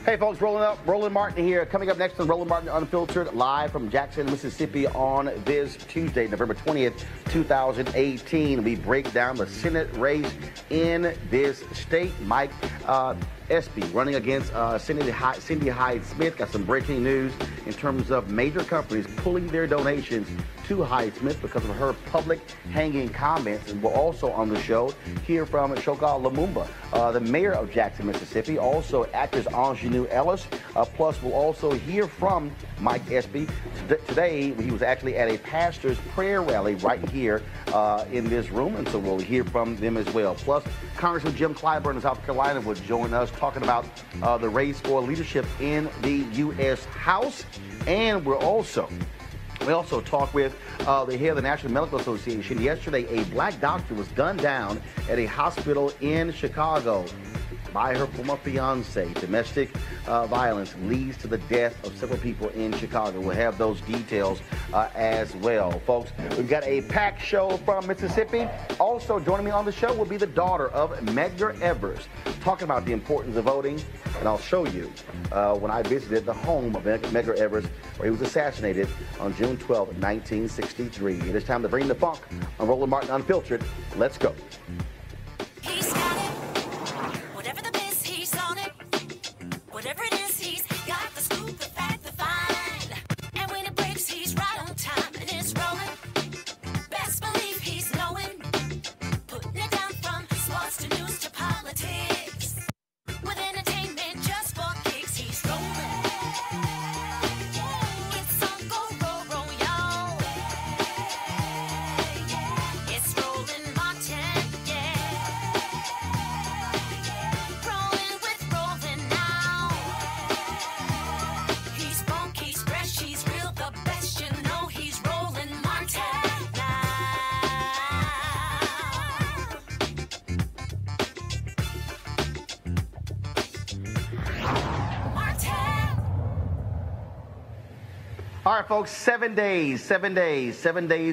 Hey folks, Roland Martin here. Coming up next on Roland Martin Unfiltered, live from Jackson, Mississippi on this Tuesday, November 20th, 2018. We break down the Senate race in this state. Mike Espy running against Cindy Hyde-Smith. Got some breaking news in terms of major companies pulling their donations to Hyde-Smith because of her public hanging comments. And we'll also on the show hear from Shogal Lumumba, the mayor of Jackson, Mississippi. Also actress Ingenue Ellis. Plus we'll also hear from Mike Espy. Today he was actually at a pastor's prayer rally right here in this room, and so we'll hear from them as well. Plus Congressman Jim Clyburn of South Carolina will join us talking about the race for leadership in the U.S. House. And we also talk with the head of the National Medical Association. Yesterday, a black doctor was gunned down at a hospital in Chicago by her former fiance. Domestic violence leads to the death of several people in Chicago. We'll have those details as well. Folks, we've got a packed show from Mississippi. Also joining me on the show will be the daughter of Medgar Evers, talking about the importance of voting. And I'll show you when I visited the home of Medgar Evers, where he was assassinated on June 12, 1963. It is time to bring the funk on Roland Martin Unfiltered. Let's go. He's got it. Whatever the biz, he's on it. Whatever it is, he's got the scoop, the fact, the find. And when it breaks, he's right on time and it's rolling. Best believe he's knowing. Putting it down from sports to news to politics. With entertainment just for kicks, he's rolling. It's on go, y'all. It's Roland Martin, yeah. Rolling with Roland now. He's funky, he's fresh, he's real, the best, you know he's Roland Martin now. Martin. All right, folks, 7 days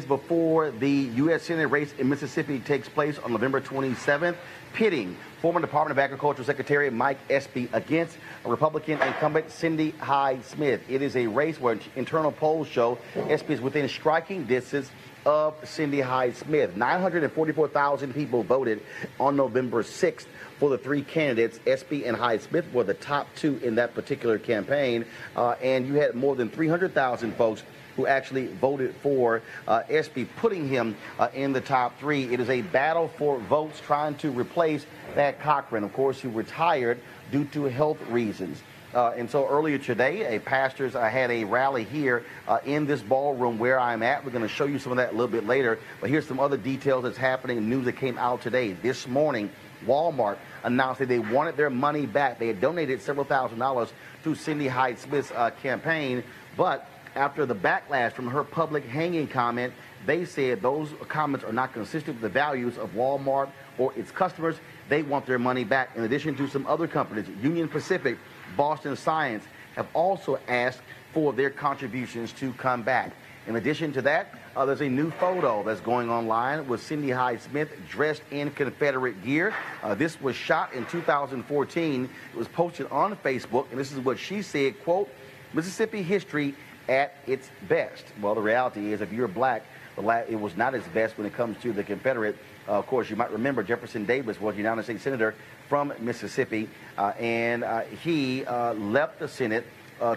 before the U.S. Senate race in Mississippi takes place on November 27th, pitting former Department of Agriculture Secretary Mike Espy against a Republican incumbent Cindy Hyde-Smith. It is a race where internal polls show Espy is within striking distance of Cindy Hyde-Smith. 944,000 people voted on November 6th for the three candidates. Espy and Hyde-Smith were the top two in that particular campaign, and you had more than 300,000 folks who actually voted for Espy, putting him in the top three. It is a battle for votes trying to replace Thad Cochran, of course, who retired due to health reasons. And so earlier today, a pastor's had a rally here in this ballroom where I'm at. We're going to show you some of that a little bit later. But here's some other details that's happening, news that came out today. This morning, Walmart announced that they wanted their money back. They had donated several $1,000s to Cindy Hyde-Smith's campaign. But after the backlash from her public hanging comment, they said those comments are not consistent with the values of Walmart or its customers. They want their money back. In addition to some other companies, Union Pacific, Boston Science, have also asked for their contributions to come back. In addition to that, there's a new photo that's going online with Cindy Hyde-Smith dressed in Confederate gear. This was shot in 2014. It was posted on Facebook, and this is what she said, quote, "Mississippi history at its best." Well, the reality is, if you're black, it was not its best when it comes to the Confederate. Of course, you might remember Jefferson Davis was a United States Senator from Mississippi, and he left the Senate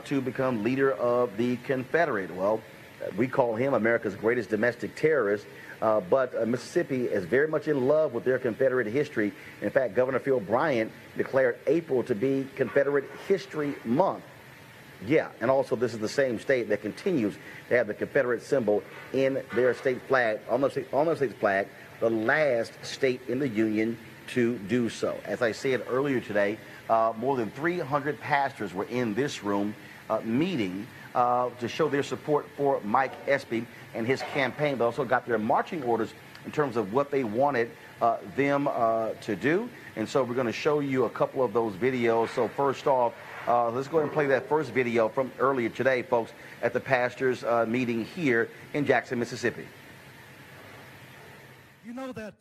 to become leader of the Confederate. Well, we call him America's greatest domestic terrorist, but Mississippi is very much in love with their Confederate history. In fact, Governor Phil Bryant declared April to be Confederate History Month. Yeah, and also this is the same state that continues to have the Confederate symbol in their state flag, on their state's flag, the last state in the Union to do so. As I said earlier today, more than 300 pastors were in this room meeting to show their support for Mike Espy and his campaign. They also got their marching orders in terms of what they wanted them to do. And so we're going to show you a couple of those videos. So first off, let's go ahead and play that first video from earlier today, folks, at the pastors' meeting here in Jackson, Mississippi. You know that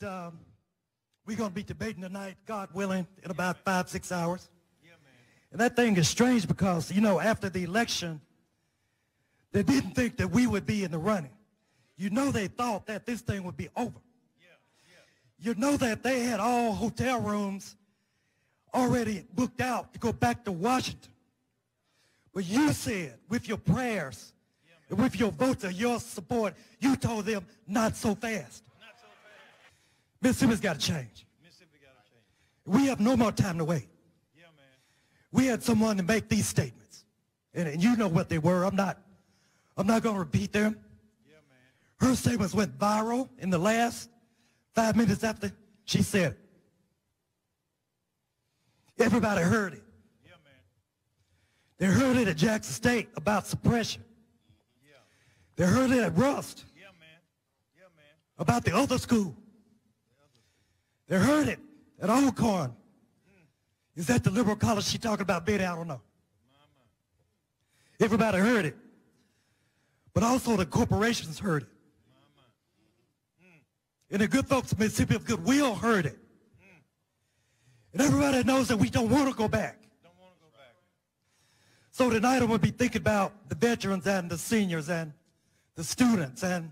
we're going to be debating tonight, God willing, in about 5-6 hours. Yeah, man. And that thing is strange because, you know, after the election, they didn't think that we would be in the running. You know, they thought that this thing would be over. You know that they had all hotel rooms already booked out to go back to Washington. But you said, with your prayers, and with your votes and your support, you told them, not so fast. Not so fast. Mississippi's got to change. Mississippi got to change. We have no more time to wait. Yeah, man. We had someone to make these statements. And you know what they were. I'm not going to repeat them. Yeah, man. Her statements went viral in the last 5 minutes after she said it. Everybody heard it. Yeah, man. They heard it at Jackson State about suppression. Yeah. They heard it at Rust Yeah, man. Yeah, man. about the other school. They heard it at Alcorn. Is that the liberal college she talking about, Betty? I don't know. Everybody heard it. But also the corporations heard it. And the good folks of Mississippi of Goodwill heard it. And everybody knows that we don't want to go back. Don't want to go back. So tonight I'm going to be thinking about the veterans and the seniors and the students and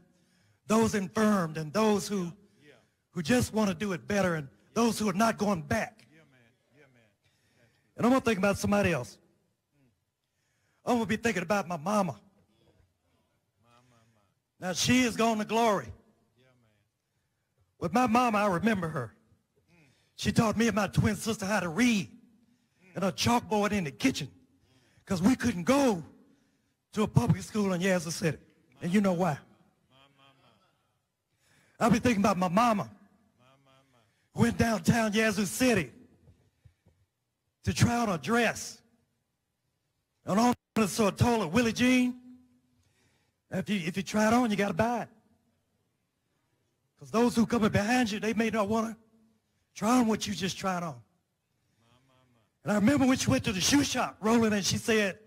those infirmed and those who just want to do it better and those who are not going back. Yeah, man. Yeah, man. And I'm going to think about somebody else. I'm going to be thinking about my mama. Now, she is gone to glory. Yeah, man. But my mama, I remember her. She taught me and my twin sister how to read and a chalkboard in the kitchen because we couldn't go to a public school in Yazoo City. And you know why. I'll be thinking about my mama who went downtown Yazoo City to try on a dress. And on it, so I told her, Willie Jean, if you try it on, you got to buy it. Because those who coming behind you, they may not want to try on what you just tried on. And I remember when she went to the shoe shop, Roland, and she said,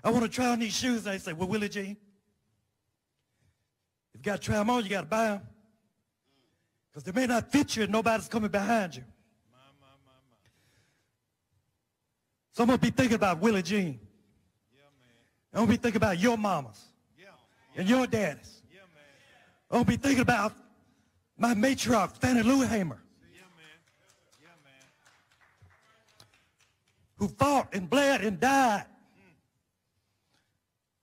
I want to try on these shoes. And I said, well, Willie Jean, if you got to try them on, you got to buy them. Because they may not fit you and nobody's coming behind you. So I'm going to be thinking about Willie Jean. I'm going to be thinking about your mamas and your daddies. I'm going to be thinking about my matriarch, Fannie Lou Hamer, who fought and bled and died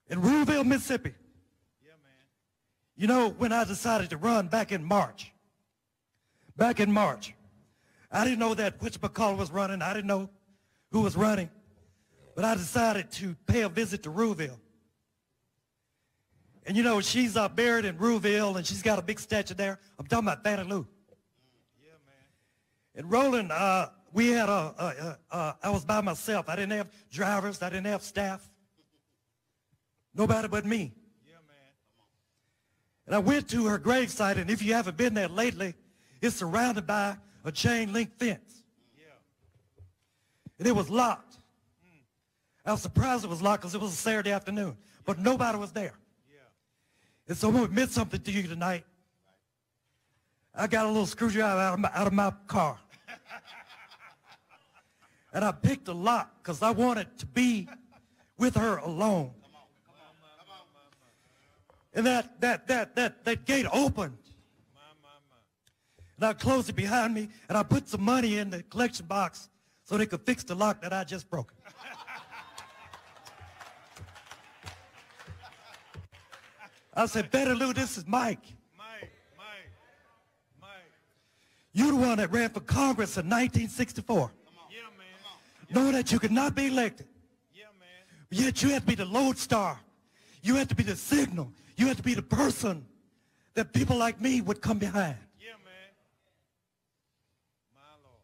in Ruleville, Mississippi. You know, when I decided to run back in March, I didn't know that whatchamacallit was running. I didn't know who was running. But I decided to pay a visit to Ruleville. And you know, she's buried in Ruleville, and she's got a big statue there. I'm talking about Fannie Lou. Yeah, man. And Roland, we had I was by myself. I didn't have drivers. I didn't have staff. Nobody but me. Yeah, man. And I went to her gravesite, and if you haven't been there lately, it's surrounded by a chain link fence. Yeah. And it was locked. I was surprised it was locked because it was a Saturday afternoon, but nobody was there. Yeah. And so I'm going to admit something to you tonight. I got a little screwdriver out of my car. And I picked a lock because I wanted to be with her alone. And that gate opened. And I closed it behind me, and I put some money in the collection box so they could fix the lock that I just broke. I said, Betty Lou, this is Mike. Mike. You're the one that ran for Congress in 1964. Yeah, man. Knowing that you could not be elected. Yeah, man. But yet you had to be the lodestar. You had to be the signal. You had to be the person that people like me would come behind. Yeah, man. My Lord.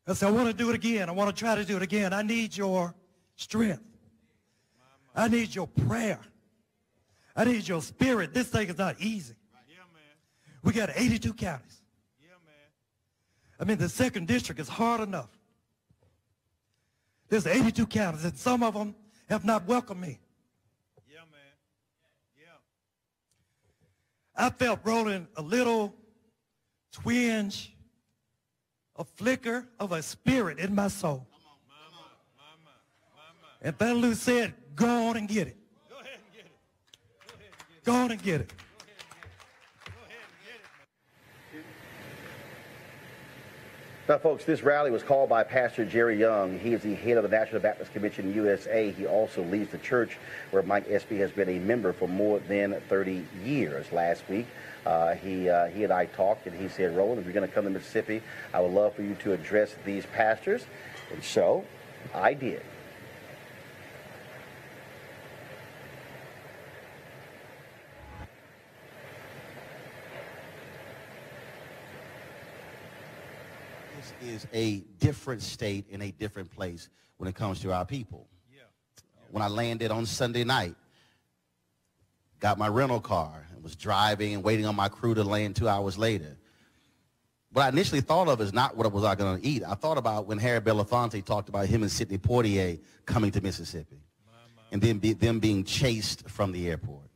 I said, I want to do it again. I want to try to do it again. I need your strength. I need your prayer. I need your spirit. This thing is not easy. Yeah, man. We got 82 counties. Yeah, man. I mean, the 2nd district is hard enough. There's 82 counties, and some of them have not welcomed me. Yeah, man. Yeah. I felt, Roland, a little twinge, a flicker of a spirit in my soul. My. And Thad Lou said, go on and get it. Go ahead and get it. Go on and get it. Now, folks, this rally was called by Pastor Jerry Young. He is the head of the National Baptist Convention USA. He also leads the church where Mike Espy has been a member for more than 30 years. Last week, he and I talked, and he said, Roland, if you're going to come to Mississippi, I would love for you to address these pastors. And so I did. This is a different state in a different place when it comes to our people. When I landed on Sunday night, got my rental car and was driving and waiting on my crew to land 2 hours later. What I initially thought of is not what was I going to eat. I thought about when Harry Belafonte talked about him and Sidney Poitier coming to Mississippi and then them being chased from the airport.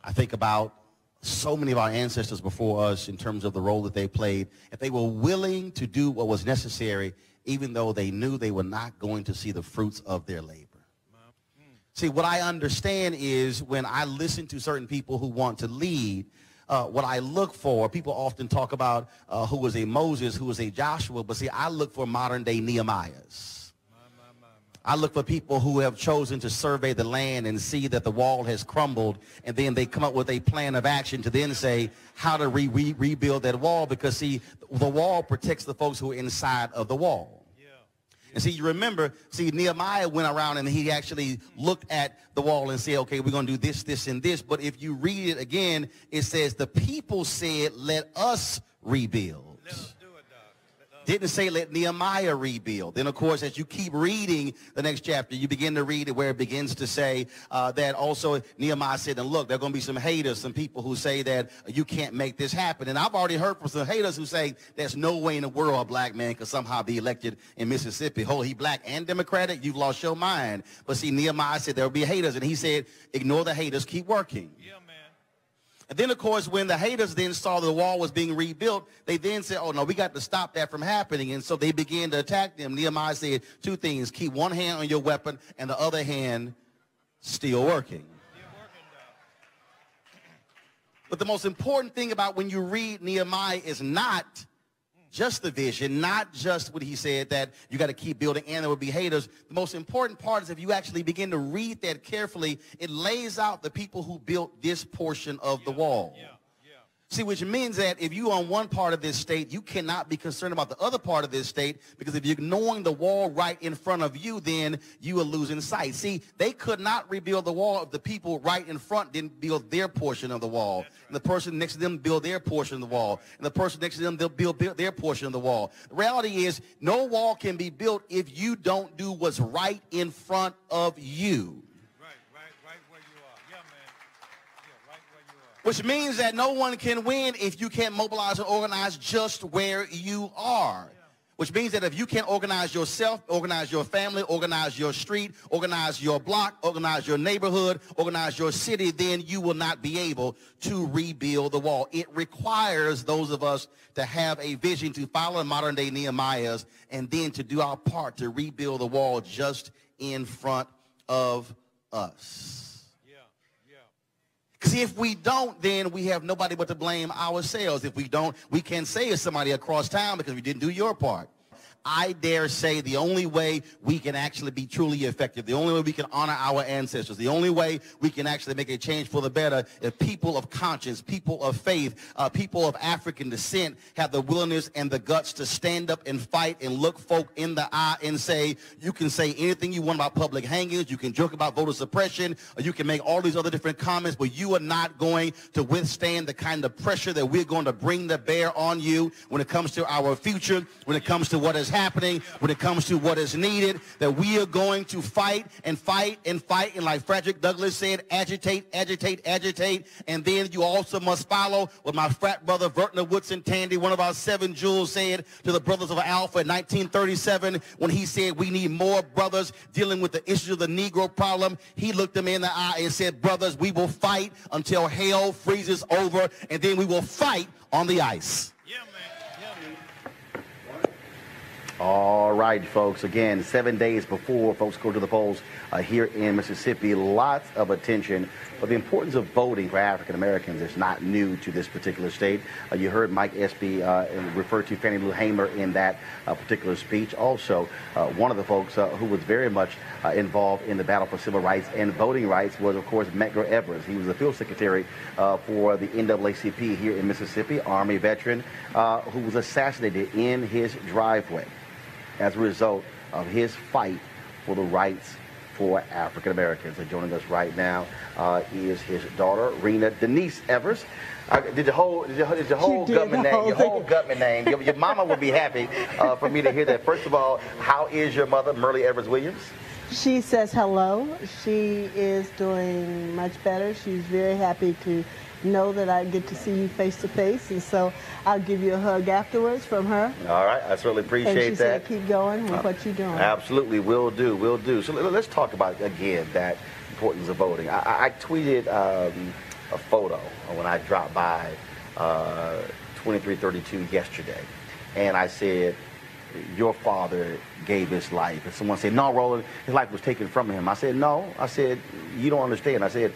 I think about so many of our ancestors before us in terms of the role that they played. If they were willing to do what was necessary, even though they knew they were not going to see the fruits of their labor. See, what I understand is when I listen to certain people who want to lead, what I look for, people often talk about who was a Moses, who was a Joshua, but see, I look for modern-day Nehemiahs. I look for people who have chosen to survey the land and see that the wall has crumbled, and then they come up with a plan of action to then say how to rebuild that wall, because, see, the wall protects the folks who are inside of the wall. And see, you remember, see, Nehemiah went around and he actually looked at the wall and said, okay, we're going to do this, this, and this. But if you read it again, it says the people said, let us rebuild. Let us do it, Doc. Didn't say let Nehemiah rebuild. Then, of course, as you keep reading the next chapter, you begin to read it where it begins to say that also Nehemiah said, and look, there are going to be some haters, some people who say that you can't make this happen. And I've already heard from some haters who say there's no way in the world a black man could somehow be elected in Mississippi. Oh, he black and Democratic? You've lost your mind. But see, Nehemiah said there will be haters, and he said, ignore the haters, keep working. Yeah, man. And then, of course, when the haters then saw the wall was being rebuilt, they then said, oh, no, we got to stop that from happening. And so they began to attack them. Nehemiah said two things: keep one hand on your weapon and the other hand still working. But the most important thing about when you read Nehemiah is not just the vision, not just what he said, that you got to keep building and there will be haters. The most important part is if you actually begin to read that carefully, it lays out the people who built this portion of the wall. See, which means that if you on one part of this state, you cannot be concerned about the other part of this state, because if you're ignoring the wall right in front of you, then you are losing sight. See, they could not rebuild the wall if the people right in front didn't build their portion of the wall. And the person next to them build their portion of the wall. And the person next to them, they'll build their portion of the wall. The reality is no wall can be built if you don't do what's right in front of you. Which means that no one can win if you can't mobilize and organize just where you are. Which means that if you can't organize yourself, organize your family, organize your street, organize your block, organize your neighborhood, organize your city, then you will not be able to rebuild the wall. It requires those of us to have a vision, to follow modern day Nehemiahs, and then to do our part to rebuild the wall just in front of us. See, if we don't, then we have nobody but to blame ourselves. If we don't, we can't say it's somebody across town because we didn't do your part. I dare say the only way we can actually be truly effective, the only way we can honor our ancestors, the only way we can actually make a change for the better, if people of conscience, people of faith, people of African descent have the willingness and the guts to stand up and fight and look folk in the eye and say, you can say anything you want about public hangings, you can joke about voter suppression, or you can make all these other different comments, but you are not going to withstand the kind of pressure that we're going to bring to bear on you when it comes to our future, when it comes to what is happening, when it comes to what is needed, that we are going to fight and fight and fight, and like Frederick Douglass said, agitate, agitate, agitate, and then you also must follow what my frat brother Vertner Woodson Tandy, one of our 7 jewels, said to the Brothers of Alpha in 1937 when he said we need more brothers dealing with the issue of the Negro problem. He looked them in the eye and said, brothers, we will fight until hell freezes over, and then we will fight on the ice. All right, folks. Again, 7 days before folks go to the polls here in Mississippi, lots of attention. But the importance of voting for African Americans is not new to this particular state. You heard Mike Espy refer to Fannie Lou Hamer in that particular speech. Also, one of the folks who was very much involved in the battle for civil rights and voting rights was, of course, Medgar Evers. He was the field secretary for the NAACP here in Mississippi, Army veteran, who was assassinated in his driveway as a result of his fight for the rights for African Americans. And joining us right now is his daughter, Rena Denise Evers. Did your whole Gutman name? Your whole Gutman name. Your mama would be happy for me to hear that. First of all, how is your mother, Merle Evers Williams? She says hello. She is doing much better. She's very happy to know that I get to see you face to face, and so I'll give you a hug afterwards from her. All right, I certainly appreciate that. And she said keep going with what you're doing. Absolutely, will do, will do. So let's talk about, again, that importance of voting. I tweeted a photo when I dropped by 2332 yesterday, and I said, your father gave his life. And someone said, no, Roland, his life was taken from him. I said, no. I said, you don't understand. I said,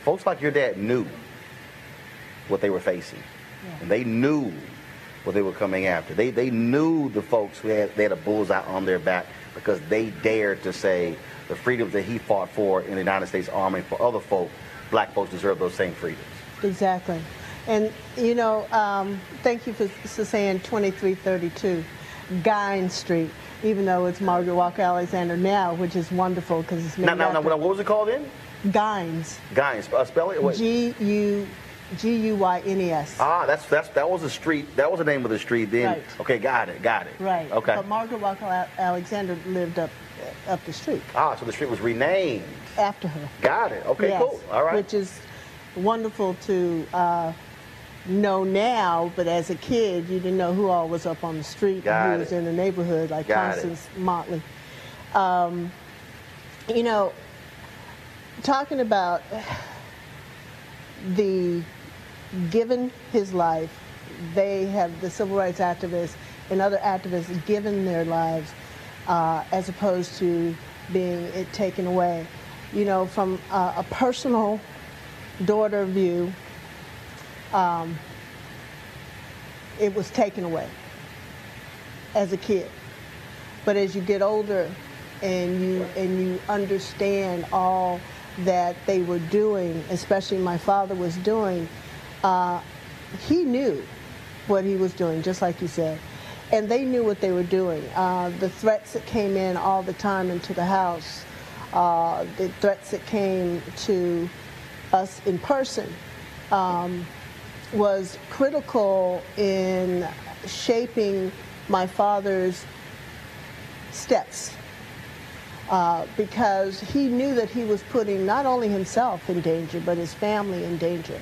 folks like your dad knew what they were facing. Yeah. And they knew what they were coming after. They knew the folks who they had a bullseye on their back because they dared to say the freedoms that he fought for in the United States Army for other folk, black folks deserve those same freedoms. Exactly. And, you know, thank you for saying 2332 Guine Street, even though it's Margaret Walker Alexander now, which is wonderful because it's named after... Now, what was it called then? Guynes. Guynes. Spell it? G-U-Y-N-E-S. Ah, that was a street. That was the name of the street then. Right. Okay, got it. Right. Okay. But Margaret Walker Alexander lived up the street. Ah, so the street was renamed. After her. Got it. Okay, yes, cool. All right. Which is wonderful to know now, but as a kid, you didn't know who all was up on the street and who was in the neighborhood, like Constance Motley. You know, talking about the given his life, they have, the civil rights activists and other activists, given their lives as opposed to being it taken away. You know, from a personal daughter view, it was taken away as a kid. But as you get older and you understand all that they were doing, especially my father was doing, he knew what he was doing, just like you said. And they knew what they were doing. The threats that came in all the time into the house, the threats that came to us in person, was critical in shaping my father's steps. Because he knew that he was putting not only himself in danger, but his family in danger.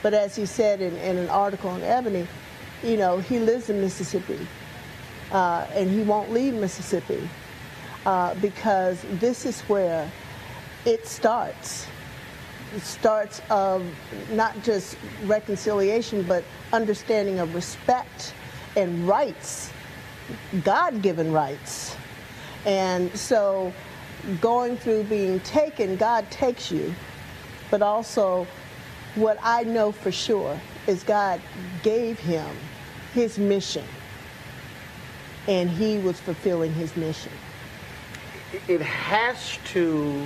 But as he said in an article in Ebony, you know, he lives in Mississippi, and he won't leave Mississippi because this is where it starts. It starts of not just reconciliation, but understanding of respect and rights, God-given rights. And so going through being taken, God takes you, but also what I know for sure is God gave him his mission, and he was fulfilling his mission. It has to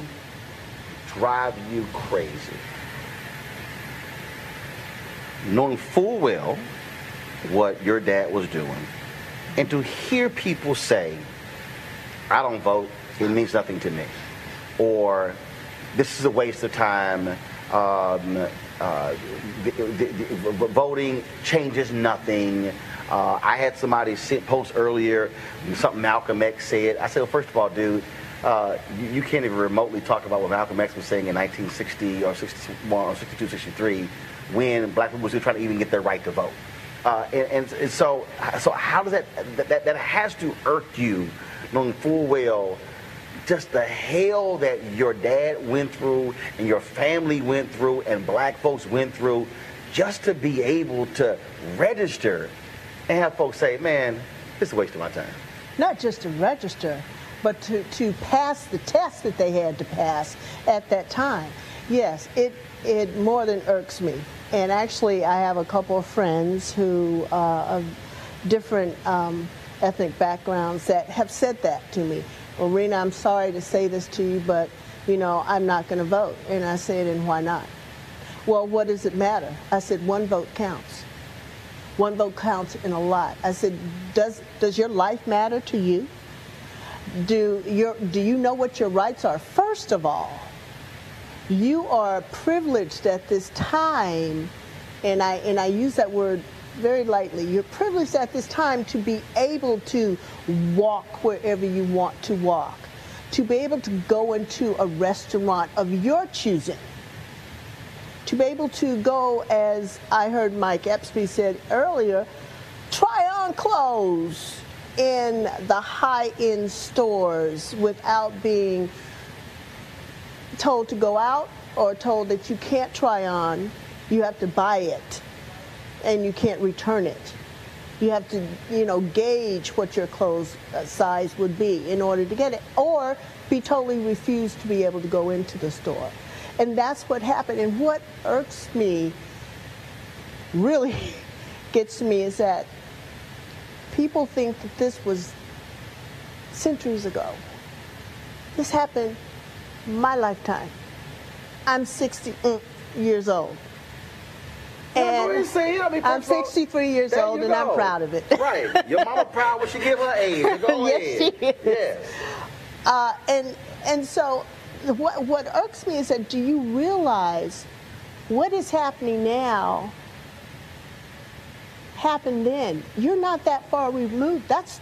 drive you crazy, knowing full well what your dad was doing, and to hear people say, I don't vote, it means nothing to me, or this is a waste of time, voting changes nothing. I had somebody post earlier something Malcolm X said. I said, well, first of all, dude, you can't even remotely talk about what Malcolm X was saying in 1960 or 61 or 62, 63, when black people were still trying to even get their right to vote. And so how does that has to irk you, knowing full well just the hell that your dad went through and your family went through and black folks went through just to be able to register and have folks say, man, It's a waste of my time. Not just to register, but to pass the test that they had to pass at that time. Yes, it more than irks me. And actually, I have a couple of friends who of different ethnic backgrounds that have said that to me. Well, Rena, I'm sorry to say this to you, but, you know, I'm not going to vote. And I said, and why not? Well, what does it matter? I said, one vote counts. One vote counts in a lot. I said, does your life matter to you? Do you know what your rights are? First of all, you are privileged at this time, and I use that word very lightly. You're privileged at this time to be able to walk wherever you want to walk, to be able to go into a restaurant of your choosing, to be able to go, as I heard Mike Epstein said earlier, try on clothes in the high-end stores without being told to go out or told that you can't try on. You have to buy it and you can't return it. You have to, you know, gauge what your clothes size would be in order to get it, or be totally refused to be able to go into the store. And that's what happened. And what irks me, really gets to me, is that people think that this was centuries ago. This happened my lifetime. I'm 60 years old. And I'm 63 years old, and I'm proud of it. Right. Your mama proud when she give her age. Go yes, ahead. she is. Yes. And so what irks me is that, do you realize what is happening now happened then? You're not that far removed. That's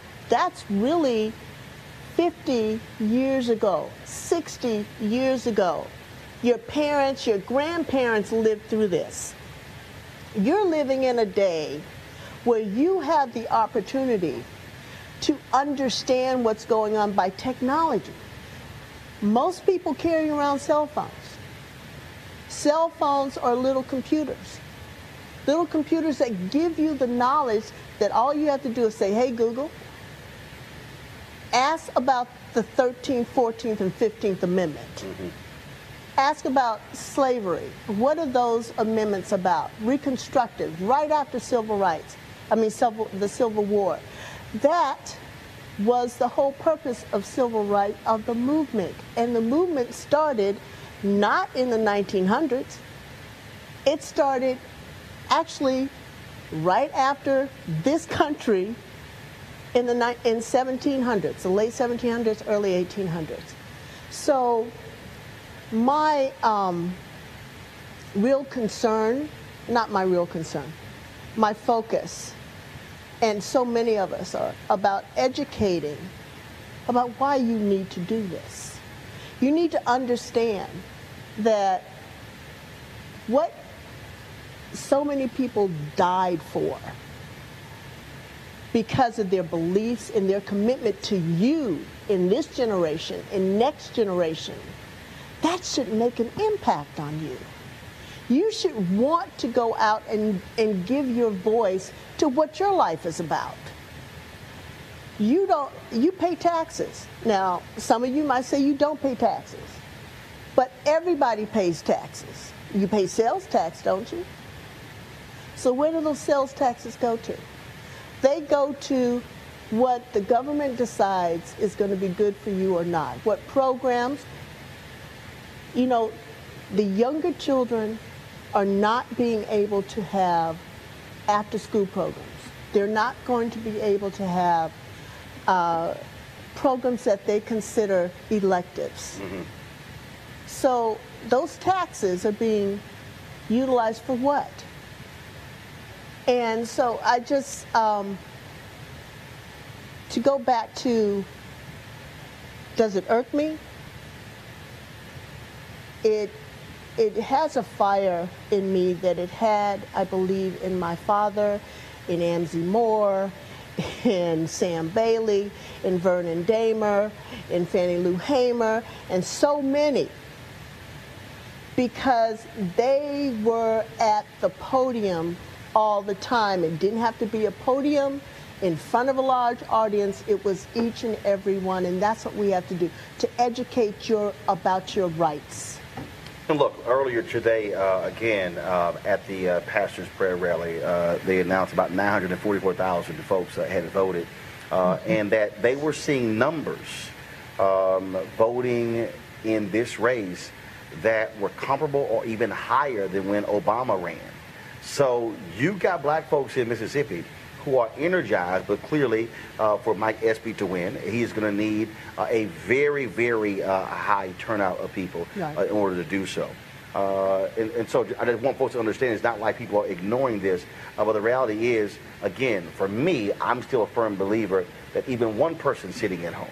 really 50 years ago, 60 years ago. Your parents, your grandparents lived through this. You're living in a day where you have the opportunity to understand what's going on by technology. Most people carry around cell phones. Cell phones are little computers. Little computers that give you the knowledge that all you have to do is say, hey, Google, ask about the 13th, 14th, and 15th Amendment. Mm-hmm. Ask about slavery. What are those amendments about? Reconstructive, right after civil rights. The Civil War. That was the whole purpose of civil rights, of the movement. And the movement started not in the 1900s. It started actually right after this country in 1700s, the late 1700s, early 1800s. So my real concern, not my real concern, my focus, and so many of us are about educating about why you need to do this. You need to understand that what so many people died for because of their beliefs and their commitment to you in this generation and next generation, that should make an impact on you. You should want to go out and give your voice to what your life is about. You pay taxes. Now, some of you might say you don't pay taxes, but everybody pays taxes. You pay sales tax, don't you? So where do those sales taxes go to? They go to what the government decides is going to be good for you or not. What programs, you know, the younger children are not being able to have after-school programs. They're not going to be able to have programs that they consider electives. Mm-hmm. So those taxes are being utilized for what? And so I just, to go back to, does it irk me? It has a fire in me that it had, I believe, in my father, in Amzie Moore, in Sam Bailey, in Vernon Damer, in Fannie Lou Hamer, and so many, because they were at the podium all the time. It didn't have to be a podium. in front of a large audience. It was each and every one, and that's what we have to do, to educate about your rights. And look, earlier today, again, at the Pastor's Prayer Rally, they announced about 944,000 folks had voted, and that they were seeing numbers voting in this race that were comparable or even higher than when Obama ran. So you got black folks in Mississippi who are energized, but clearly for Mike Espy to win, he's going to need a very, very high turnout of people in order to do so. And so I just want folks to understand it's not like people are ignoring this, but the reality is, again, for me, I'm still a firm believer that even one person sitting at home,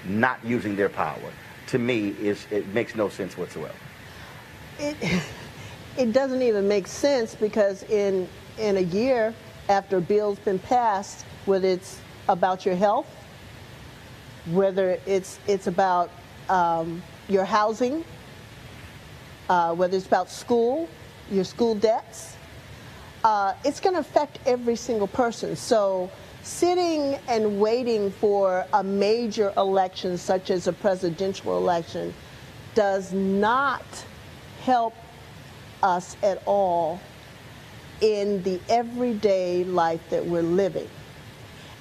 not using their power, to me, it makes no sense whatsoever. It doesn't even make sense, because in a year after a bill's been passed, whether it's about your health, whether it's about your housing, whether it's about school, your school debts, it's going to affect every single person. So sitting and waiting for a major election, such as a presidential election, does not help us at all in the everyday life that we're living.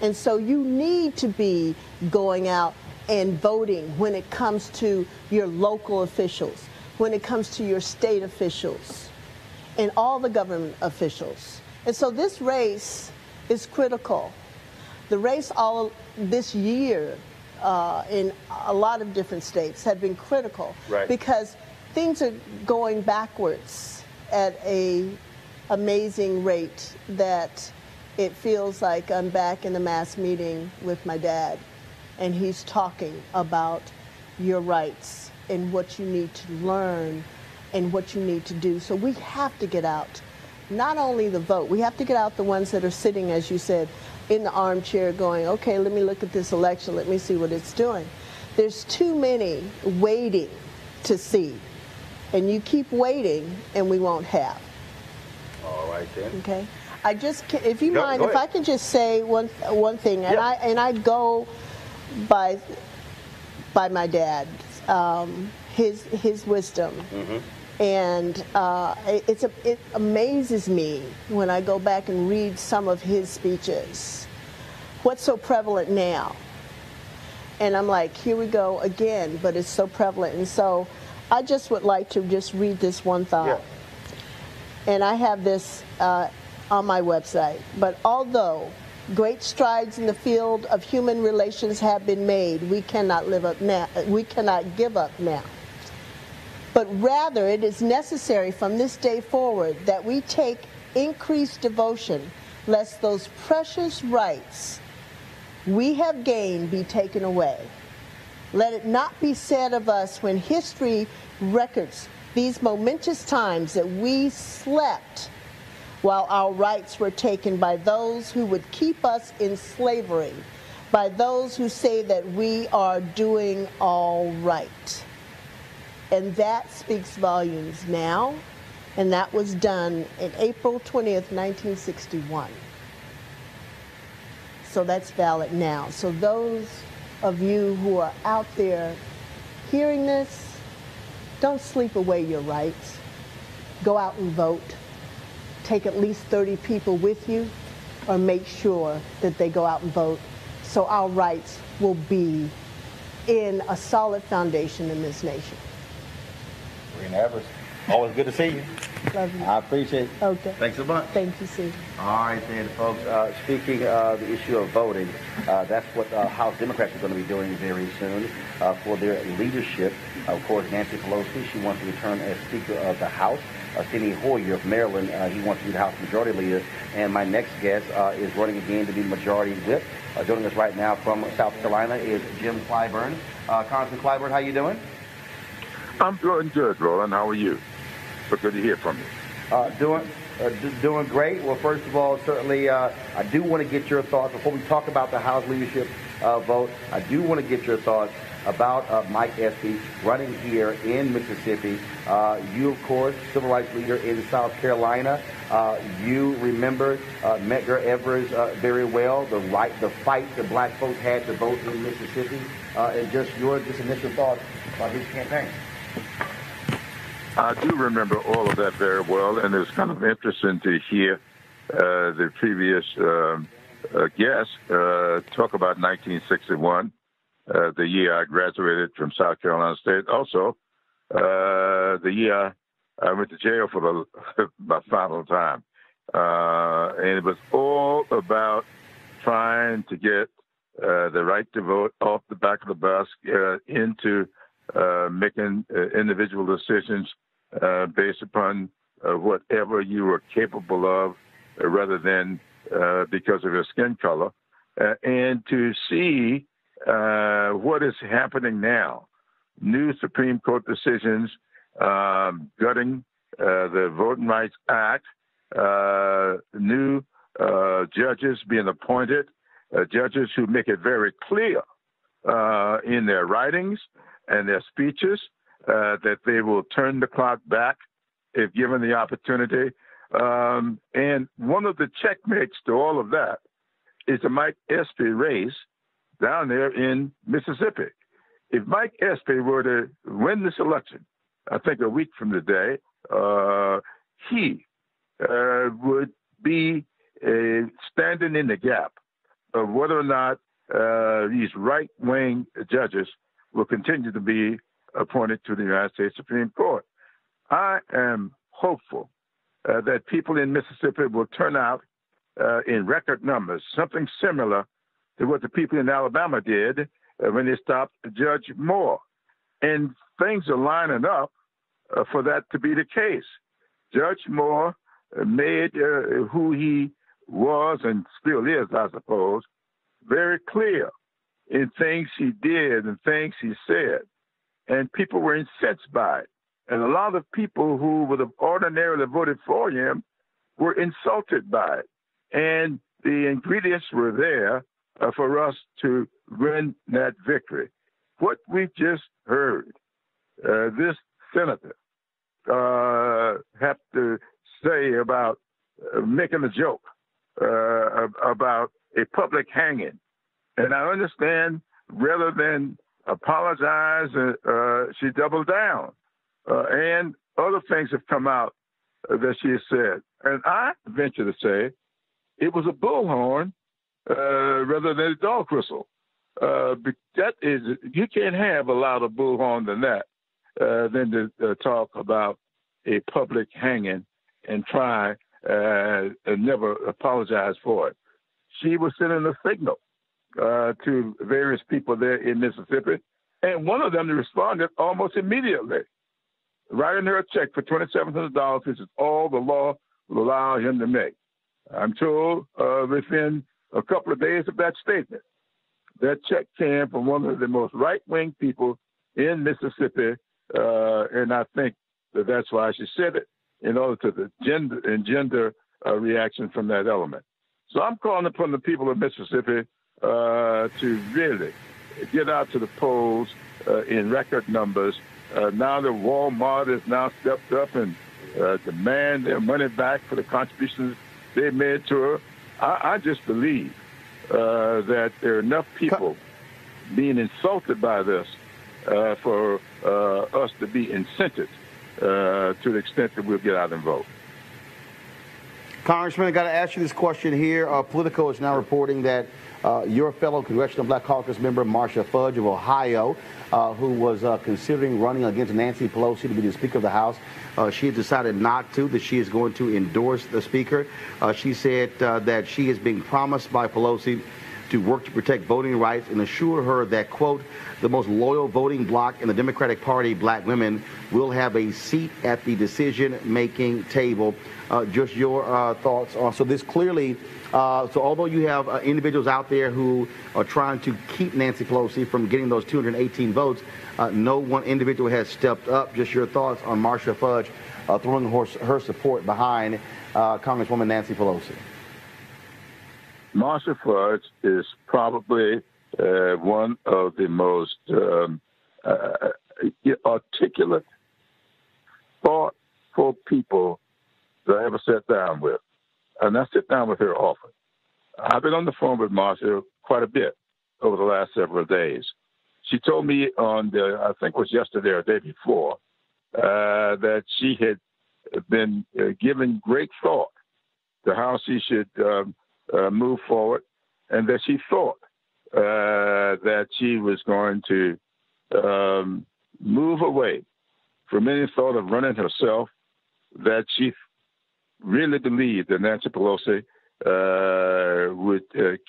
And so you need to be going out and voting when it comes to your local officials, when it comes to your state officials, and all the government officials. And so this race is critical. The race all this year in a lot of different states have been critical, because things are going backwards at an amazing rate that it feels like I'm back in the mass meeting with my dad, and he's talking about your rights and what you need to learn and what you need to do. So we have to get out, not only the vote, we have to get out the ones that are sitting, as you said, in the armchair going, okay, let me look at this election, let me see what it's doing. There's too many waiting to see, and you keep waiting and we won't have. All right then. Okay. I just, if you mind, if I can just say one thing, and I go by my dad, his wisdom, and it amazes me when I go back and read some of his speeches. What's so prevalent now? And I'm like, here we go again, but it's so prevalent. And so I just would like to just read this one thought. Yeah. And I have this on my website. But although great strides in the field of human relations have been made, we cannot give up now. But rather, it is necessary from this day forward that we take increased devotion, lest those precious rights we have gained be taken away. Let it not be said of us when history records these momentous times that we slept while our rights were taken by those who would keep us in slavery, by those who say that we are doing all right. And that speaks volumes now, and that was done in April 20th, 1961. So that's valid now. So those of you who are out there hearing this, don't sleep away your rights. Go out and vote. Take at least 30 people with you, or make sure that they go out and vote, so our rights will be in a solid foundation in this nation. Roland Evers, always good to see you. Love you. I appreciate it. Okay. Thanks a bunch. Thank you, Steve. All right, then, folks. Speaking of the issue of voting, that's what House Democrats are going to be doing very soon for their leadership. Of course, Nancy Pelosi, she wants to return as Speaker of the House. Steny Hoyer of Maryland, he wants to be the House Majority Leader. And my next guest is running again to be Majority Whip. Joining us right now from South Carolina is Jim Clyburn. Congressman Clyburn, how you doing? I'm doing good, Roland. How are you? But good to hear from you. Doing great. Well, first of all, certainly, I do want to get your thoughts before we talk about the House leadership vote. I do want to get your thoughts about Mike Espy running here in Mississippi. You, of course, civil rights leader in South Carolina. You remember Medgar Evers very well, the fight that black folks had to vote in Mississippi, and just your initial thoughts about his campaign. I do remember all of that very well, and it's kind of interesting to hear the previous guest talk about 1961, the year I graduated from South Carolina State. Also, the year I went to jail for my final time. And it was all about trying to get the right to vote off the back of the bus into making individual decisions based upon whatever you were capable of rather than because of your skin color. And to see what is happening now, new Supreme Court decisions gutting the Voting Rights Act, new judges being appointed, judges who make it very clear in their writings and their speeches that they will turn the clock back if given the opportunity. And one of the checkmates to all of that is the Mike Espy race down there in Mississippi. If Mike Espy were to win this election, I think a week from today, he would be standing in the gap of whether or not these right-wing judges will continue to be appointed to the United States Supreme Court. I am hopeful that people in Mississippi will turn out in record numbers, something similar to what the people in Alabama did when they stopped Judge Moore. And things are lining up for that to be the case. Judge Moore made who he was and still is, I suppose, very clear in things he did and things he said. And people were incensed by it. And a lot of people who would have ordinarily voted for him were insulted by it. And the ingredients were there for us to win that victory. What we just heard, this senator have to say about making a joke about a public hanging. And I understand rather than apologize, she doubled down. And other things have come out that she has said. And I venture to say it was a bullhorn rather than a dog whistle. That is, you can't have a louder bullhorn than that, than to talk about a public hanging and try and never apologize for it. She was sending a signal to various people there in Mississippi, and one of them responded almost immediately, writing her a check for $2,700, which is all the law will allow him to make. I'm told within a couple of days of that statement, that check came from one of the most right-wing people in Mississippi, and I think that's why she said it, in order to the gender reaction from that element. So I'm calling upon the people of Mississippi to really get out to the polls in record numbers. Now that Walmart has now stepped up and demand their money back for the contributions they made to her, I just believe that there are enough people being insulted by this for us to be incented to the extent that we'll get out and vote. Congressman, I got to ask you this question here. Politico is now reporting that your fellow Congressional Black Caucus member, Marcia Fudge of Ohio, who was considering running against Nancy Pelosi to be the Speaker of the House, she has decided not to, that she is going to endorse the Speaker. She said that she is being promised by Pelosi to work to protect voting rights and assure her that, quote, the most loyal voting bloc in the Democratic Party, black women, will have a seat at the decision-making table. Just your thoughts on, so this clearly, so although you have individuals out there who are trying to keep Nancy Pelosi from getting those 218 votes, no one individual has stepped up. Just your thoughts on Marcia Fudge throwing her support behind Congresswoman Nancy Pelosi. Marcia Fudge is probably one of the most articulate, thoughtful people that I ever sat down with. And I sit down with her often. I've been on the phone with Marsha quite a bit over the last several days. She told me I think it was yesterday or the day before, that she had been given great thought to how she should move forward, and that she thought that she was going to move away from any thought of running herself, that she really believed that Nancy Pelosi would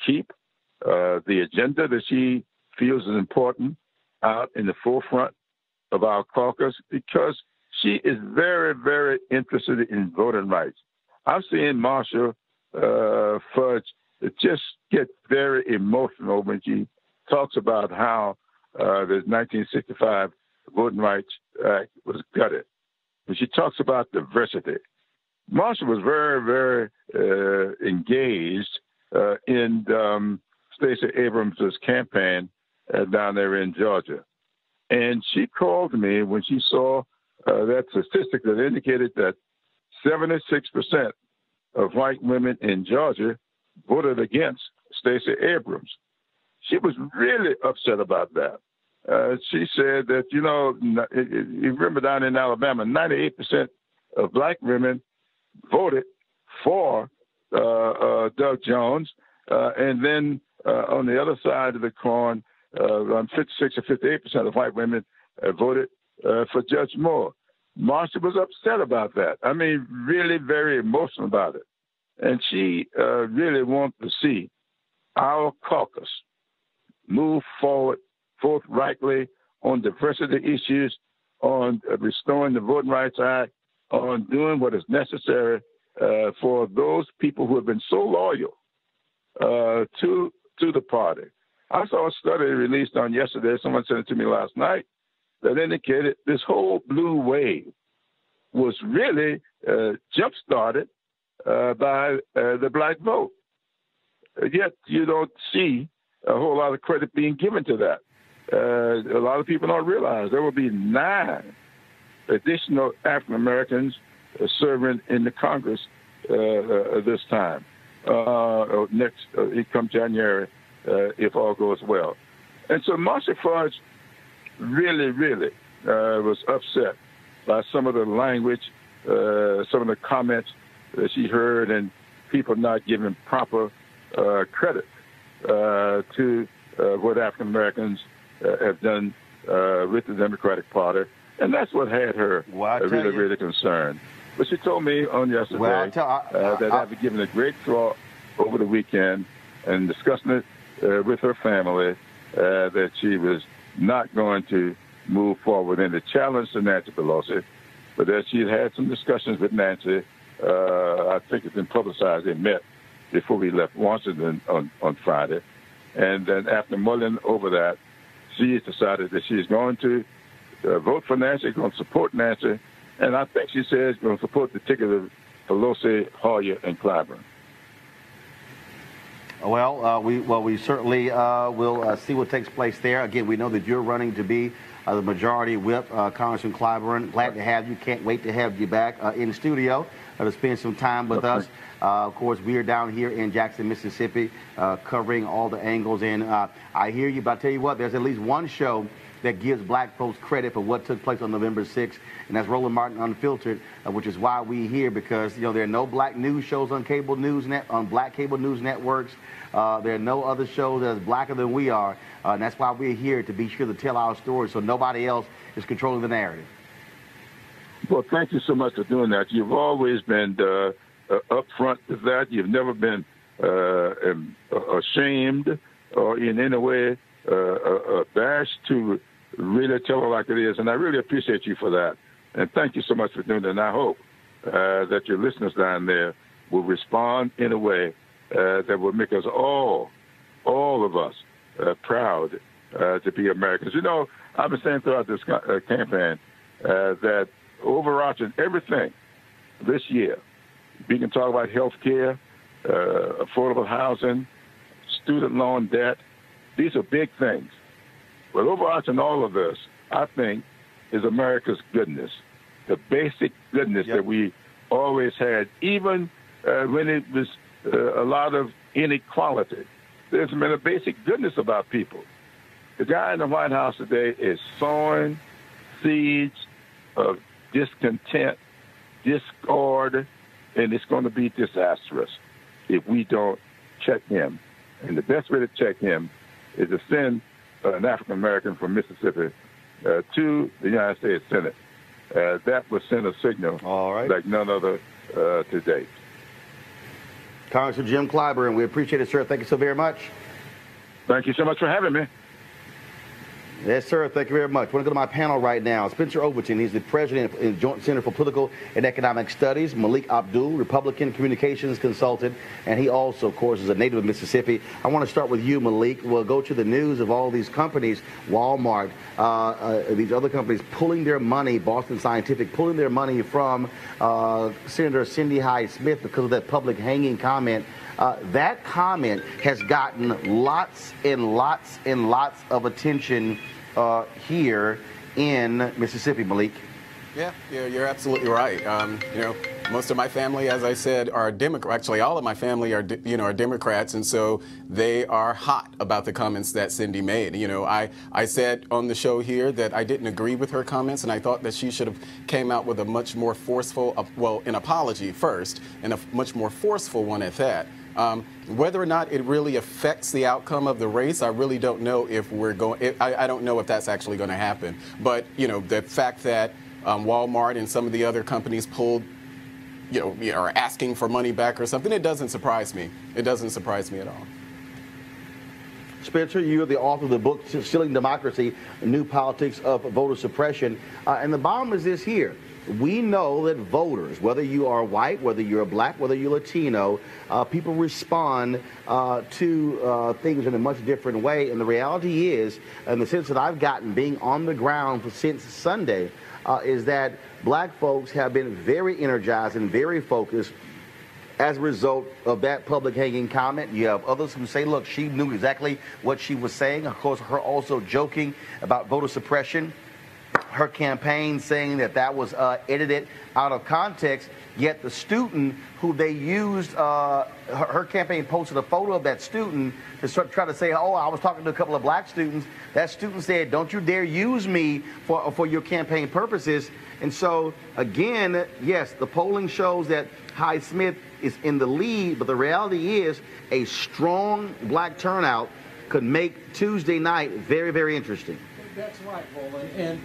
keep the agenda that she feels is important out in the forefront of our caucus, because she is very, very interested in voting rights. I've seen Marsha Fudge just get very emotional when she talks about how the 1965 Voting Rights Act was gutted. When she talks about diversity, Marsha was very, very engaged in Stacey Abrams' campaign down there in Georgia. And she called me when she saw that statistic that indicated that 76% of white women in Georgia voted against Stacey Abrams. She was really upset about that. She said that, you remember down in Alabama, 98% of black women voted for Doug Jones. And then on the other side of the coin, around 56 or 58% of white women voted for Judge Moore. Marsha was upset about that. I mean, really very emotional about it. And she really wants to see our caucus move forward forthrightly on diversity issues, on restoring the Voting Rights Act, on doing what is necessary for those people who have been so loyal to the party. I saw a study released on yesterday, someone sent it to me last night, that indicated this whole blue wave was really jump-started by the black vote. Yet you don't see a whole lot of credit being given to that. A lot of people don't realize there will be 9 additional African Americans serving in the Congress this time, come January, if all goes well. And so Marsha Fudge really, really was upset by some of the language, some of the comments that she heard, and people not giving proper credit to what African Americans have done with the Democratic Party. And that's what had her really concerned. But she told me on yesterday that after giving a great thought over the weekend and discussing it with her family, that she was not going to move forward in the challenge to Nancy Pelosi, but that she had some discussions with Nancy. I think it's been publicized. They met before we left Washington on Friday. And then after mulling over that, she decided that she's going to vote for Nancy, going to support Nancy, and I think she says going to support the ticket of Pelosi, Hoyer, and Clyburn. Well, we certainly will see what takes place there. Again, we know that you're running to be the majority whip, Congressman Clyburn. Glad to have you. Can't wait to have you back in the studio to spend some time with us. Of course, we are down here in Jackson, Mississippi, covering all the angles. And I hear you, but I tell you what, there's at least one show that gives black folks credit for what took place on November 6th, and that's Roland Martin Unfiltered, which is why we're here, because there are no black news shows on black cable news networks. There are no other shows that's blacker than we are, and that's why we're here, to be sure to tell our story so nobody else is controlling the narrative. Well, thank you so much for doing that. You've always been upfront with that. You've never been ashamed or in any way abashed to really tell it like it is, and I really appreciate you for that. And thank you so much for doing that. And I hope that your listeners down there will respond in a way that will make us all of us, proud to be Americans. I've been saying throughout this campaign that overarching everything this year, we can talk about health care, affordable housing, student loan debt, These are big things. But overarching all of this, I think, is America's goodness, the basic goodness that we always had, even when it was a lot of inequality. There's been a basic goodness about people. The guy in the White House today is sowing seeds of discontent, discord, and it's going to be disastrous if we don't check him. And the best way to check him is to send an African American from Mississippi to the United States Senate. That would send a signal like none other to date. Congressman Jim Clyburn, we appreciate it, sir. Thank you so very much. Thank you so much for having me. Yes, sir. Thank you very much. I want to go to my panel right now. Spencer Overton, he's the president of the Joint Center for Political and Economic Studies. Malik Abdul, Republican communications consultant, and he also, of course, is a native of Mississippi. I want to start with you, Malik. We'll go to the news of all these companies, Walmart, these other companies pulling their money, Boston Scientific, pulling their money from Senator Cindy Hyde-Smith because of that public hanging comment. That comment has gotten lots and lots and lots of attention here in Mississippi, Malik. Yeah, you're absolutely right. Most of my family, as I said, are Democrats. Actually, all of my family are, are Democrats, and so they are hot about the comments that Cindy made. I said on the show here that I didn't agree with her comments, and I thought that she should have came out with a much more forceful, an apology first, and a much more forceful one at that. Whether or not it really affects the outcome of the race, I really don't know if we're going. I don't know if that's actually going to happen. But the fact that Walmart and some of the other companies pulled, are asking for money back or something, it doesn't surprise me. It doesn't surprise me at all. Spencer, you are the author of the book Stealing Democracy, New Politics of Voter Suppression. And the bottom is this here. We know that voters, whether you are white, whether you're black, whether you're Latino, people respond to things in a much different way. And the reality is, in the sense that I've gotten being on the ground since Sunday, is that black folks have been very energized and very focused as a result of that public hanging comment. You have others who say, look, she knew exactly what she was saying. Of course, her also joking about voter suppression. Her campaign saying that was edited out of context, yet the student who they used, her campaign posted a photo of that student to try to say, oh, I was talking to a couple of black students. That student said, don't you dare use me for your campaign purposes. And so, again, yes, the polling shows that Hyde-Smith is in the lead, but the reality is a strong black turnout could make Tuesday night very, very interesting. That's right, Roland. And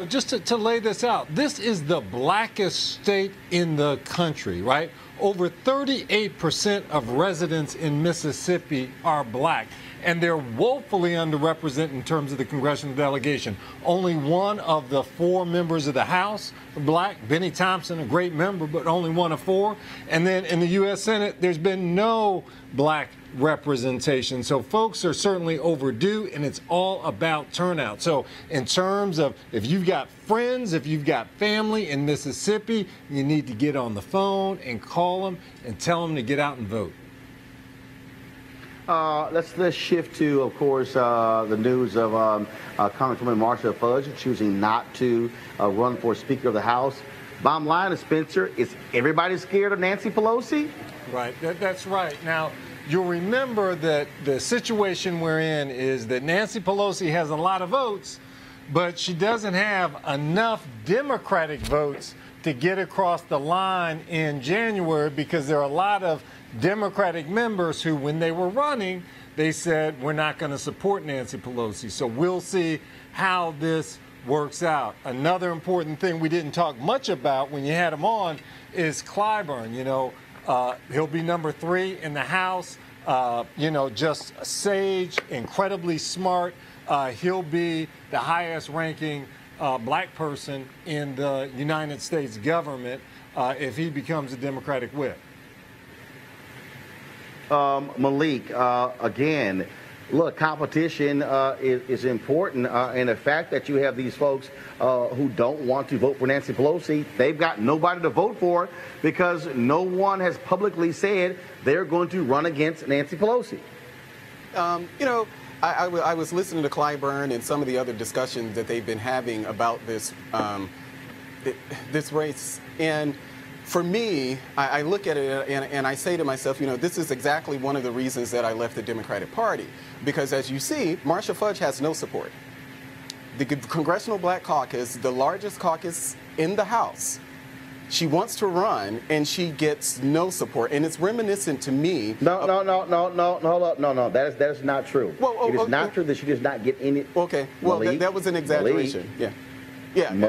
just to lay this out, this is the blackest state in the country, right? Over 38% of residents in Mississippi are black, and they're woefully underrepresented in terms of the congressional delegation. Only one of the 4 members of the House are black. Benny Thompson, a great member, but only one of 4. And then in the U.S. Senate, there's been no black representation. So folks are certainly overdue, and it's all about turnout. So in terms of if you've got friends, if you've got family in Mississippi, you need to get on the phone and call them and tell them to get out and vote. Let's shift to, of course, the news of Congresswoman Marcia Fudge choosing not to run for Speaker of the House. Bottom line is, Spencer, is everybody scared of Nancy Pelosi? Right. That's right. Now, you'll remember that the situation we're in is that Nancy Pelosi has a lot of votes, but she doesn't have enough Democratic votes to get across the line in January, because there are a lot of Democratic members who, when they were running, they said, we're not going to support Nancy Pelosi. So we'll see how this works out. Another important thing we didn't talk much about when you had him on is Clyburn. He'll be number 3 in the House, just a sage, incredibly smart. He'll be the highest ranking black person in the United States government if he becomes a Democratic whip. Malik, again, look, competition is important, and the fact that you have these folks who don't want to vote for Nancy Pelosi, they've got nobody to vote for because no one has publicly said they're going to run against Nancy Pelosi. I was listening to Clyburn and some of the other discussions that they've been having about this this race, and for me, I look at it and I say to myself, you know, this is exactly one of the reasons that I left the Democratic Party, because as you see, Marcia Fudge has no support. The Congressional Black Caucus, the largest caucus in the House, she wants to run and she gets no support, and it's reminiscent to me. No, hold up, no, that is not true. Well, it is not true that she does not get any. Okay, well, that was an exaggeration.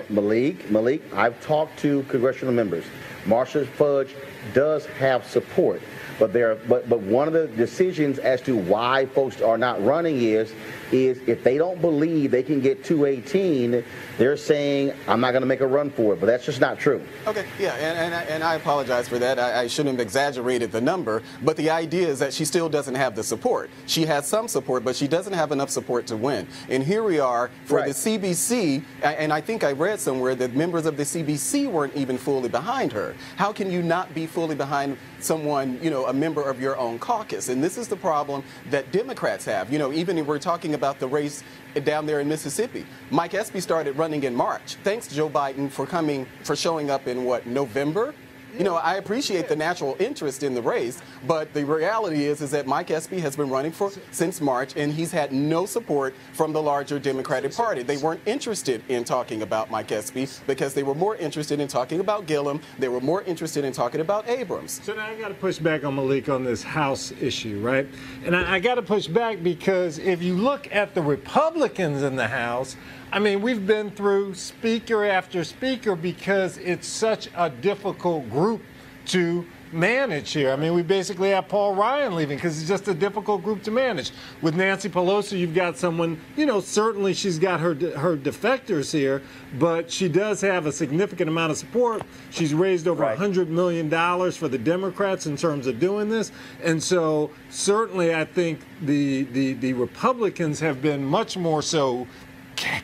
Malik, I've talked to congressional members. Marcia Fudge does have support, but one of the decisions as to why folks are not running is if they don't believe they can get 218, they're saying, I'm not going to make a run for it. But that's just not true. Okay, yeah, and I apologize for that. I shouldn't have exaggerated the number, but the idea is that she still doesn't have the support. She has some support, but she doesn't have enough support to win. And here we are for the CBC, and I think I read somewhere that members of the CBC weren't even fully behind her. How can you not be fully behind someone, you know, a member of your own caucus? And this is the problem that Democrats have. You know, even if we're talking about the race down there in Mississippi, Mike Espy started running in March. Thanks, Joe Biden, for showing up in November? You know, I appreciate the natural interest in the race, but the reality is that Mike Espy has been running since March, and he's had no support from the larger Democratic Party. They weren't interested in talking about Mike Espy because they were more interested in talking about Gillum. They were more interested in talking about Abrams. So now I got to push back on Malik on this House issue, right? And I got to push back because if you look at the Republicans in the House, I mean, we've been through speaker after speaker because it's such a difficult group to manage here. I mean, we basically have Paul Ryan leaving because it's just a difficult group to manage. With Nancy Pelosi, you've got someone, you know, certainly she's got her defectors here, but she does have a significant amount of support. She's raised over $100 million for the Democrats in terms of doing this. And so certainly I think the Republicans have been much more so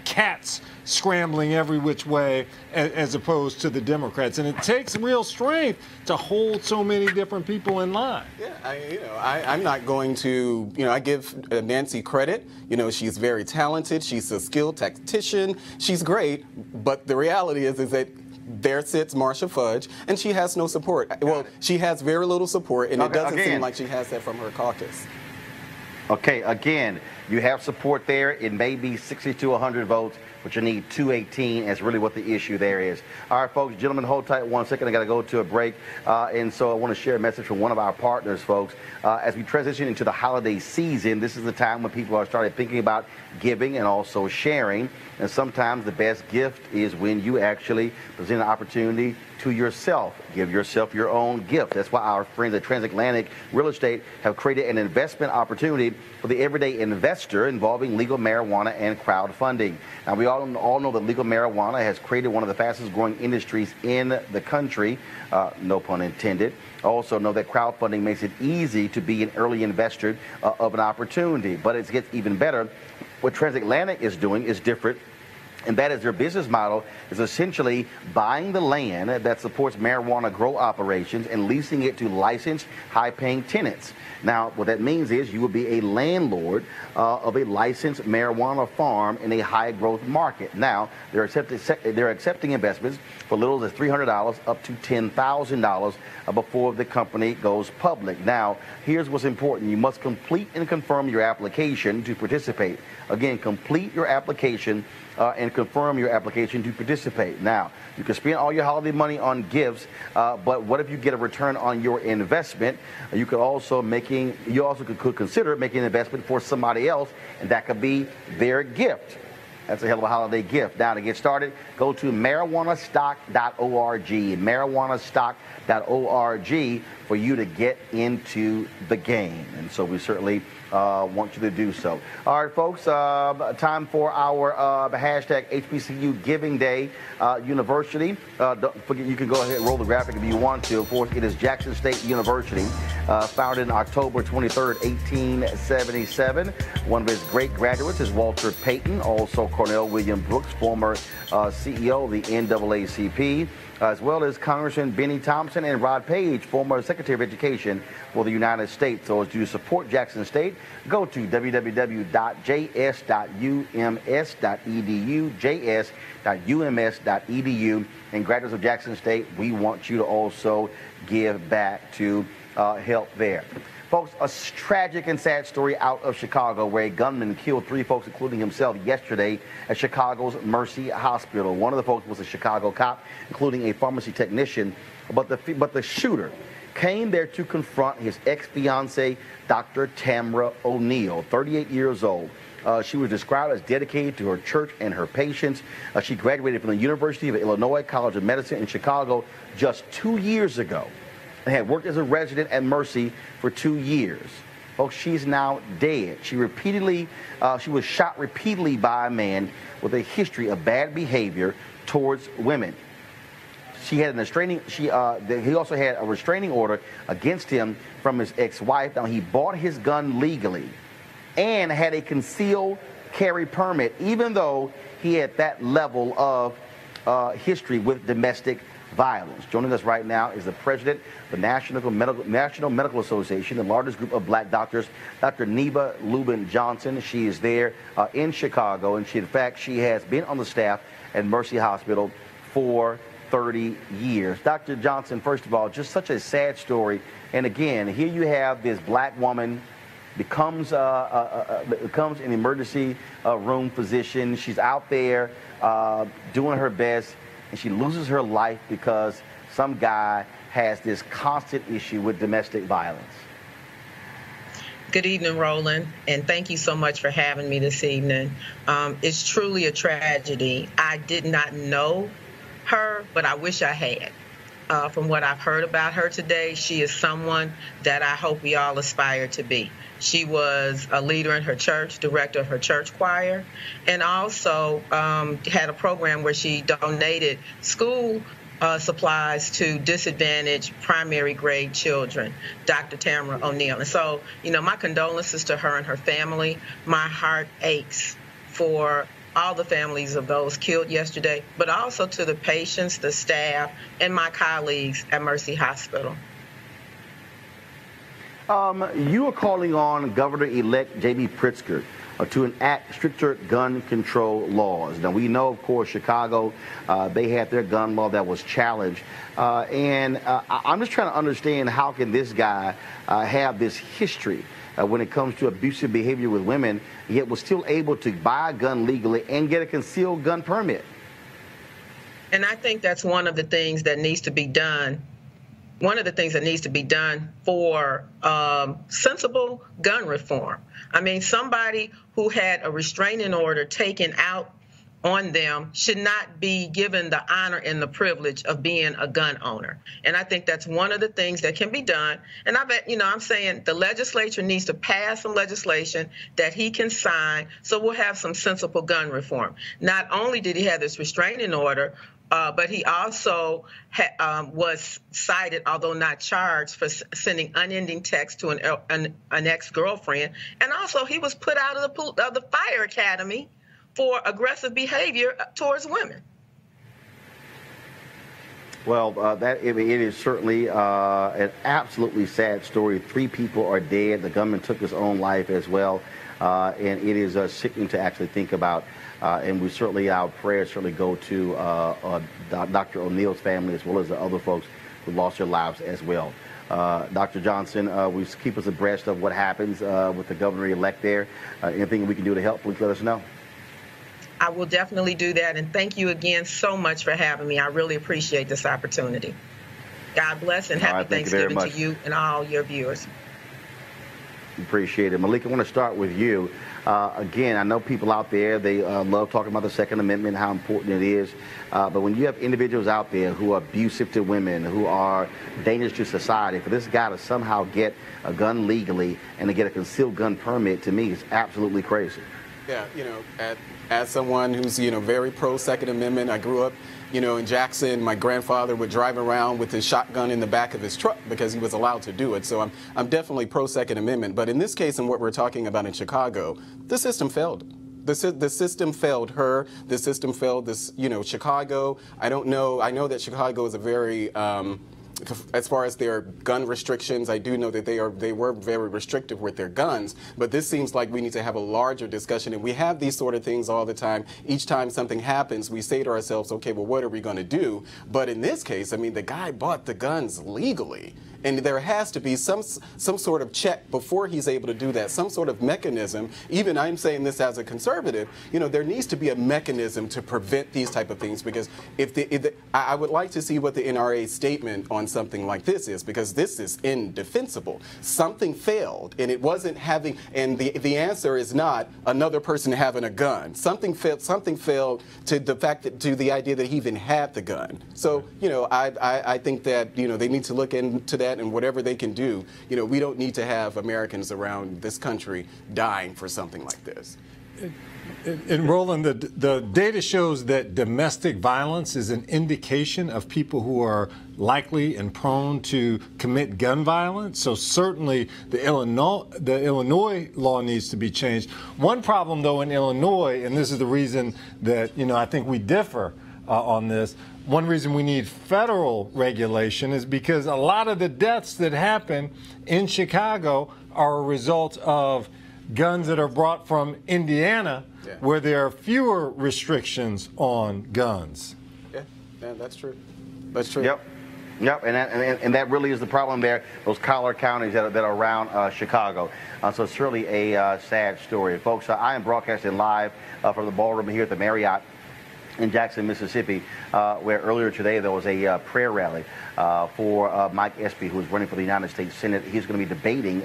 cats scrambling every which way as opposed to the Democrats. And it takes real strength to hold so many different people in line. Yeah, I'm not going to, I give Nancy credit. She's very talented. She's a skilled tactician. She's great. But the reality is that there sits Marcia Fudge, and she has no support. Well, she has very little support, and it doesn't seem like she has that from her caucus. Okay, again, you have support there. It may be 60 to 100 votes, but you need 218 as really what the issue there is. All right, folks, gentlemen, hold tight 1 second. I got to go to a break. And so I want to share a message from one of our partners, folks. As we transition into the holiday season, this is the time when people are starting thinking about giving and also sharing. And sometimes the best gift is when you actually present an opportunity to yourself. Give yourself your own gift. That's why our friends at Transatlantic Real Estate have created an investment opportunity for the everyday investor involving legal marijuana and crowdfunding. Now, we all know that legal marijuana has created one of the fastest growing industries in the country, no pun intended. Also know that crowdfunding makes it easy to be an early investor of an opportunity, but it gets even better. What Transatlantic is doing is different, and that is their business model is essentially buying the land that supports marijuana grow operations and leasing it to licensed, high-paying tenants. Now, what that means is you will be a landlord of a licensed marijuana farm in a high-growth market. Now, they're accepting investments for little as $300 up to $10,000 before the company goes public. Now, here's what's important. You must complete and confirm your application to participate. Again, complete your application and confirm your application to participate. Now, you can spend all your holiday money on gifts, but what if you get a return on your investment? You could also could consider making an investment for somebody else, and that could be their gift. That's a hell of a holiday gift. Now, to get started, go to marijuanastock.org, marijuanastock.org, for you to get into the game. And so we certainly want you to do so. All right, folks, time for our hashtag HBCU Giving Day University. Don't forget, you can go ahead and roll the graphic if you want to. Of course, it is Jackson State University, founded in October 23rd, 1877. One of his great graduates is Walter Payton, also Cornell William Brooks, former CEO of the NAACP. as well as Congressman Benny Thompson and Rod Page, former Secretary of Education for the United States. So as you support Jackson State, go to www.js.ums.edu, js.ums.edu. And graduates of Jackson State, we want you to also give back to help there. Folks, a tragic and sad story out of Chicago where a gunman killed 3 folks, including himself, yesterday at Chicago's Mercy Hospital. One of the folks was a Chicago cop, including a pharmacy technician, but the shooter came there to confront his ex-fiancée, Dr. Tamara O'Neal, 38 years old. She was described as dedicated to her church and her patients. She graduated from the University of Illinois College of Medicine in Chicago just 2 years ago and had worked as a resident at Mercy for 2 years. Folks, she's now dead. She was shot repeatedly by a man with a history of bad behavior towards women. He also had a restraining order against him from his ex-wife. Now, he bought his gun legally and had a concealed carry permit, even though he had that level of history with domestic violence. Joining us right now is the president of the National Medical Association, the largest group of black doctors, Dr. Neva Lubin Johnson. She is there in Chicago, and in fact, she has been on the staff at Mercy Hospital for 30 years. Dr. Johnson, first of all, just such a sad story. And again, here you have this black woman becomes an emergency room physician. She's out there doing her best, and she loses her life because some guy has this constant issue with domestic violence. Good evening, Roland, and thank you so much for having me this evening. It's truly a tragedy. I did not know her, but I wish I had. From what I've heard about her today, she is someone that I hope we all aspire to be. She was a leader in her church, director of her church choir, and also had a program where she donated school supplies to disadvantaged primary grade children, Dr. Tamara O'Neal. And so, my condolences to her and her family. My heart aches for all the families of those killed yesterday, but also to the patients, the staff, and my colleagues at Mercy Hospital. You are calling on Governor-elect J.B. Pritzker to enact stricter gun control laws. Now, we know, of course, Chicago, they had their gun law that was challenged. I'm just trying to understand, how can this guy have this history when it comes to abusive behavior with women, yet was still able to buy a gun legally and get a concealed gun permit? And I think that's one of the things that needs to be done. One of the things that needs to be done for sensible gun reform. I mean, somebody who had a restraining order taken out on them should not be given the honor and the privilege of being a gun owner. And I think that's one of the things that can be done. And I'm saying the legislature needs to pass some legislation that he can sign, so we'll have some sensible gun reform. Not only did he have this restraining order, but he also was cited, although not charged, for sending unending texts to an ex-girlfriend. And also, he was put out of the fire academy for aggressive behavior towards women. Well, it is certainly an absolutely sad story. 3 people are dead. The gunman took his own life as well. And it is sickening to actually think about. And our prayers certainly go to Dr. O'Neal's family, as well as the other folks who lost their lives as well. Dr. Johnson, will keep us abreast of what happens with the governor-elect there. Anything we can do to help, please let us know. I will definitely do that, and thank you again so much for having me. I really appreciate this opportunity. God bless, and happy Thanksgiving to you and all your viewers. Appreciate it. Malik, I want to start with you. Again, I know people out there, they love talking about the Second Amendment, how important it is. But when you have individuals out there who are abusive to women, who are dangerous to society, for this guy to somehow get a gun legally and to get a concealed gun permit, to me, is absolutely crazy. Yeah, as someone who's, very pro-Second Amendment, I grew up, in Jackson. My grandfather would drive around with his shotgun in the back of his truck because he was allowed to do it. So I'm definitely pro-Second Amendment. But in this case, and what we're talking about in Chicago, the system failed. the system failed her. The system failed this, Chicago. I don't know. I know that Chicago is a very, as far as their gun restrictions, I do know that they were very restrictive with their guns. But this seems like we need to have a larger discussion, and we have these sort of things all the time. Each time something happens, we say to ourselves, okay, well, what are we going to do? But in this case, I mean, the guy bought the guns legally. And there has to be some sort of check before he's able to do that, some sort of mechanism. Even I'm saying this as a conservative, there needs to be a mechanism to prevent these type of things, because I would like to see what the NRA's statement on something like this is, because this is indefensible. Something failed, and it wasn't having, and the answer is not another person having a gun. Something failed to the fact that, to the idea that he even had the gun. So, I think that, they need to look into that. And whatever they can do, we don't need to have Americans around this country dying for something like this. And Roland, the data shows that domestic violence is an indication of people who are likely and prone to commit gun violence. So certainly the Illinois law needs to be changed. One problem, though, in Illinois, and this is the reason that I think we differ on this. One reason we need federal regulation is because a lot of the deaths that happen in Chicago are a result of guns that are brought from Indiana, where there are fewer restrictions on guns. Yeah, that's true. That's true. Yep, and that really is the problem there, those collar counties that are around Chicago. So it's really a sad story. Folks, I am broadcasting live from the ballroom here at the Marriott in Jackson, Mississippi, where earlier today there was a prayer rally for Mike Espy, who is running for the United States Senate. He's going to be debating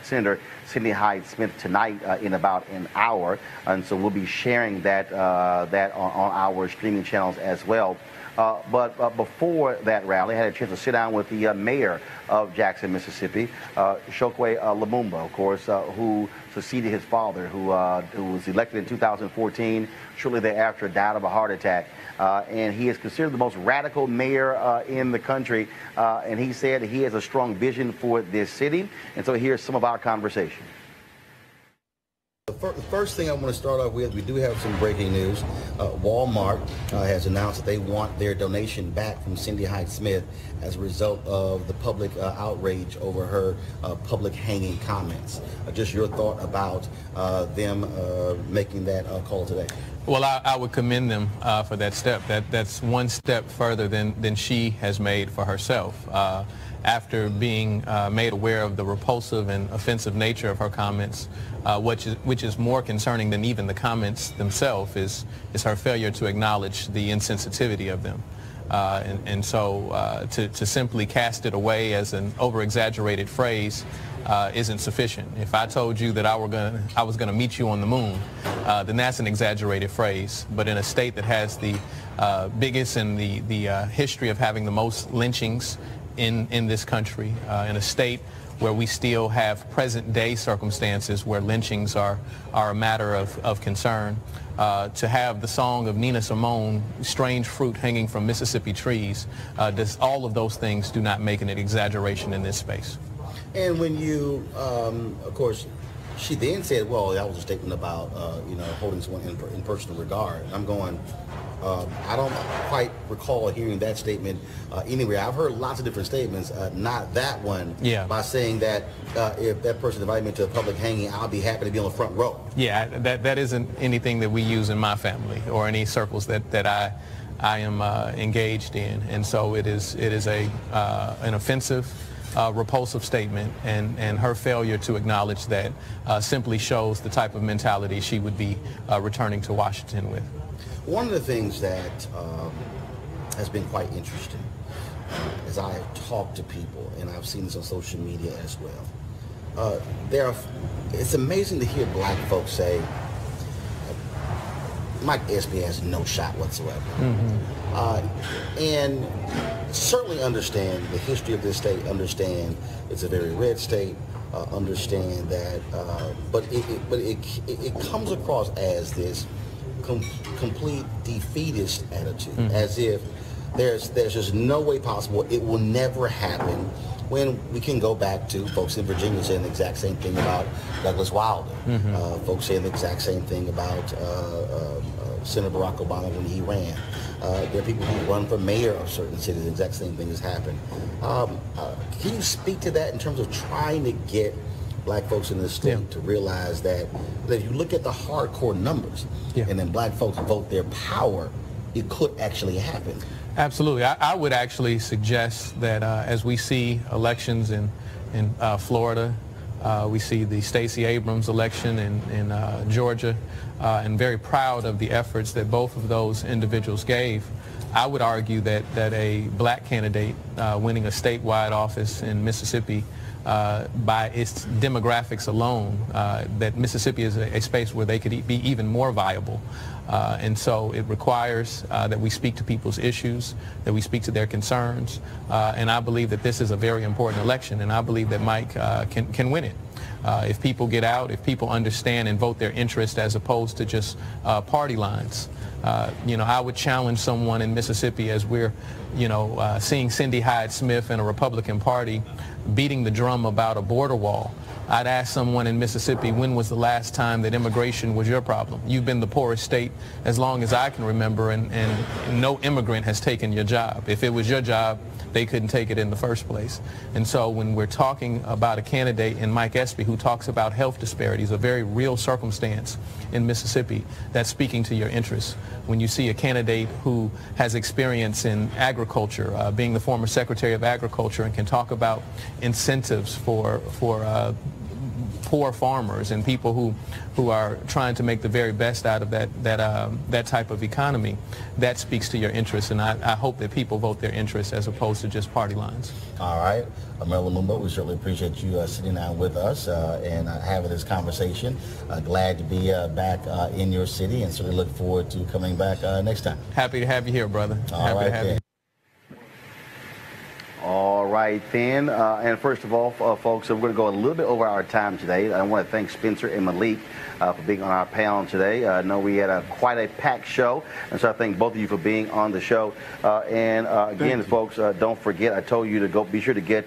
Senator Cindy Hyde-Smith tonight in about an hour, and so we'll be sharing that on our streaming channels as well. But before that rally, I had a chance to sit down with the mayor of Jackson, Mississippi, Chokwe Lumumba, of course, who succeeded his father, who was elected in 2014. Shortly thereafter, died of a heart attack. And he is considered the most radical mayor in the country. And he said he has a strong vision for this city. And so here's some of our conversation. The first thing I want to start off with, we do have some breaking news. Walmart has announced that they want their donation back from Cindy Hyde-Smith as a result of the public outrage over her public hanging comments. Just your thought about them making that call today. Well, I would commend them for that step. That's one step further than she has made for herself. After being made aware of the repulsive and offensive nature of her comments, which is more concerning than even the comments themselves, is her failure to acknowledge the insensitivity of them. And so to simply cast it away as an over-exaggerated phrase isn't sufficient. If I told you that I was going to meet you on the moon, then that's an exaggerated phrase. But in a state that has the biggest and the history of having the most lynchings in this country, in a state where we still have present-day circumstances where lynchings are a matter of concern, to have the song of Nina Simone, Strange Fruit Hanging from Mississippi Trees, all of those things do not make an exaggeration in this space. And when you, of course, she then said, well, that was a statement about, holding someone in personal regard. And I'm going, I don't quite recall hearing that statement anywhere. I've heard lots of different statements, not that one, by saying that if that person invited me to a public hanging, I'll be happy to be on the front row. Yeah, that isn't anything that we use in my family or any circles that I am engaged in. And so it is an offensive, repulsive statement, and her failure to acknowledge that simply shows the type of mentality she would be returning to Washington with. One of the things that has been quite interesting as I have talked to people, and I've seen this on social media as well, it's amazing to hear black folks say, Mike Espy has no shot whatsoever. And certainly understand the history of this state, understand it's a very red state, understand that, but it comes across as this complete defeatist attitude, as if there's just no way possible, it will never happen, when we can go back to folks in Virginia saying the exact same thing about Douglas Wilder, folks saying the exact same thing about Senator Barack Obama when he ran. There are people who run for mayor of certain cities, the exact same thing has happened. Can you speak to that in terms of trying to get black folks in this state to realize that if you look at the hardcore numbers and then black folks vote their power, it could actually happen? Absolutely. I would actually suggest that as we see elections in Florida, we see the Stacey Abrams election in Georgia, and very proud of the efforts that both of those individuals gave. I would argue that a black candidate winning a statewide office in Mississippi by its demographics alone, that Mississippi is a space where they could be even more viable. And so it requires that we speak to people's issues, that we speak to their concerns, and I believe that this is a very important election, and I believe that Mike can win it. If people get out, if people understand and vote their interest as opposed to just party lines. I would challenge someone in Mississippi as we're, seeing Cindy Hyde-Smith and a Republican Party beating the drum about a border wall. I'd ask someone in Mississippi, when was the last time that immigration was your problem? You've been the poorest state as long as I can remember, and no immigrant has taken your job. If it was your job, they couldn't take it in the first place. And so when we're talking about a candidate in Mike Espy who talks about health disparities, a very real circumstance in Mississippi, that's speaking to your interests. When you see a candidate who has experience in agriculture, being the former Secretary of Agriculture, and can talk about incentives for poor farmers and people who are trying to make the very best out of that type of economy, that speaks to your interests, and I hope that people vote their interests as opposed to just party lines. All right. Mayor Lumumba, we certainly appreciate you sitting down with us and having this conversation. Glad to be back in your city, and certainly look forward to coming back next time. Happy to have you here, brother. All right, then. All right, then. And first of all, folks, we're going to go a little bit over our time today. I want to thank Spencer and Malik for being on our panel today. I know we had quite a packed show, and so I thank both of you for being on the show. Again, folks, don't forget, I told you to be sure to get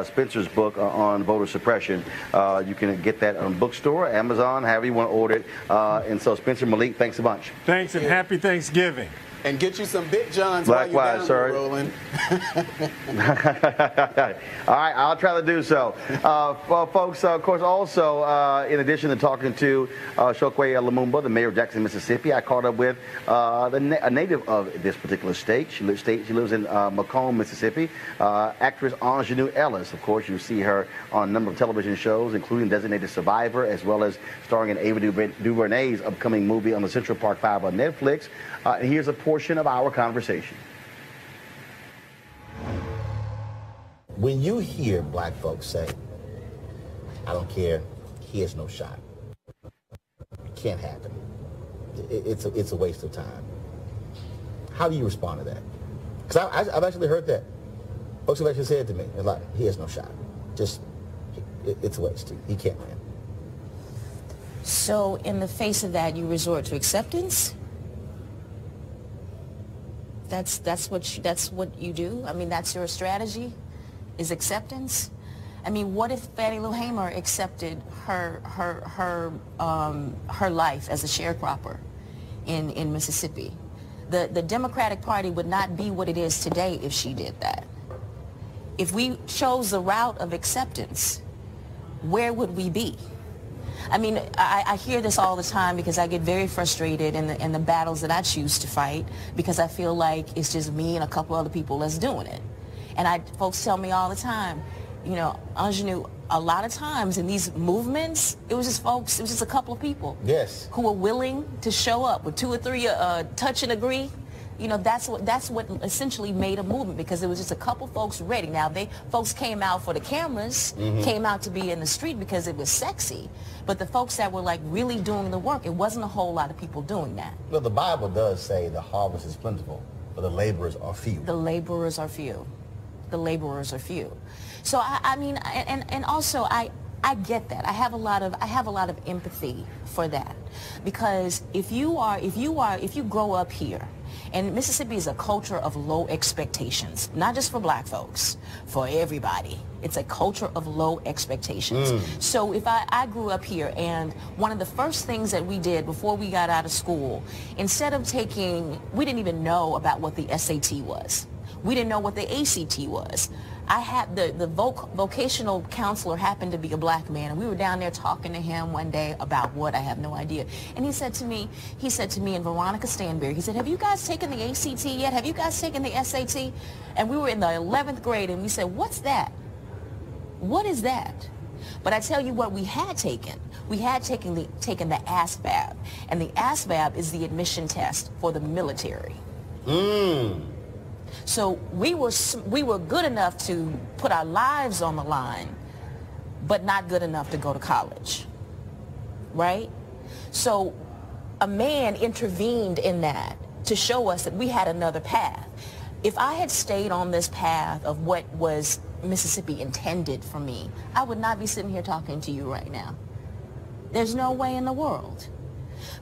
Spencer's book on voter suppression. You can get that on bookstore, Amazon, however you want to order it. And so, Spencer, Malik, thanks a bunch. Thanks, and happy Thanksgiving. And get you some Big Johns Likewise, while you're down there, Roland. All right, I'll try to do so. Well, folks, of course, also, in addition to talking to Chokwe Lumumba, the mayor of Jackson, Mississippi, I caught up with a native of this particular state. She lives in Macomb, Mississippi. Actress Anjanou Ellis. Of course, you see her on a number of television shows, including Designated Survivor, as well as starring in Ava DuVernay's upcoming movie on the Central Park 5 on Netflix. And here's a portion of our conversation. When you hear black folks say, I don't care, he has no shot, it can't happen, it's a waste of time, how do you respond to that? Because I've actually heard that. Folks have actually said to me, like, he has no shot, it's a waste, he can't win. So in the face of that, you resort to acceptance? That's what you do? I mean, that's your strategy, is acceptance? I mean, what if Fannie Lou Hamer accepted her life as a sharecropper in Mississippi? The Democratic Party would not be what it is today if she did that. If we chose the route of acceptance, where would we be? I mean, I hear this all the time because I get very frustrated in the battles that I choose to fight, because I feel like it's just me and a couple other people that's doing it. And folks tell me all the time, Anjanou, a lot of times in these movements, it was just a couple of people. Yes. Who were willing to show up with 2 or 3 touch and agree. That's what essentially made a movement, because it was just a couple folks ready. Now, folks came out for the cameras, came out to be in the street because it was sexy. But the folks that were like really doing the work, it wasn't a whole lot of people doing that. Well, the Bible does say the harvest is plentiful, but the laborers are few. The laborers are few. The laborers are few. So I mean, and also I get that. I have a lot of empathy for that, because if you grow up here, and Mississippi is a culture of low expectations, not just for black folks, for everybody. It's a culture of low expectations. So if I grew up here, and one of the first things that we did before we got out of school, instead of we didn't even know about what the SAT was. We didn't know what the ACT was. I had the vocational counselor happened to be a black man, and we were down there talking to him one day about what, I have no idea. And he said to me and Veronica Stanberry, he said, have you guys taken the ACT yet? Have you guys taken the SAT? And we were in the 11th grade, and we said, what's that? What is that? But I tell you what we had taken. We had taken the ASVAB, and the ASVAB is the admission test for the military. So we were good enough to put our lives on the line, but not good enough to go to college, right? So a man intervened in that to show us that we had another path. If I had stayed on this path of what was Mississippi intended for me, I would not be sitting here talking to you right now. There's no way in the world.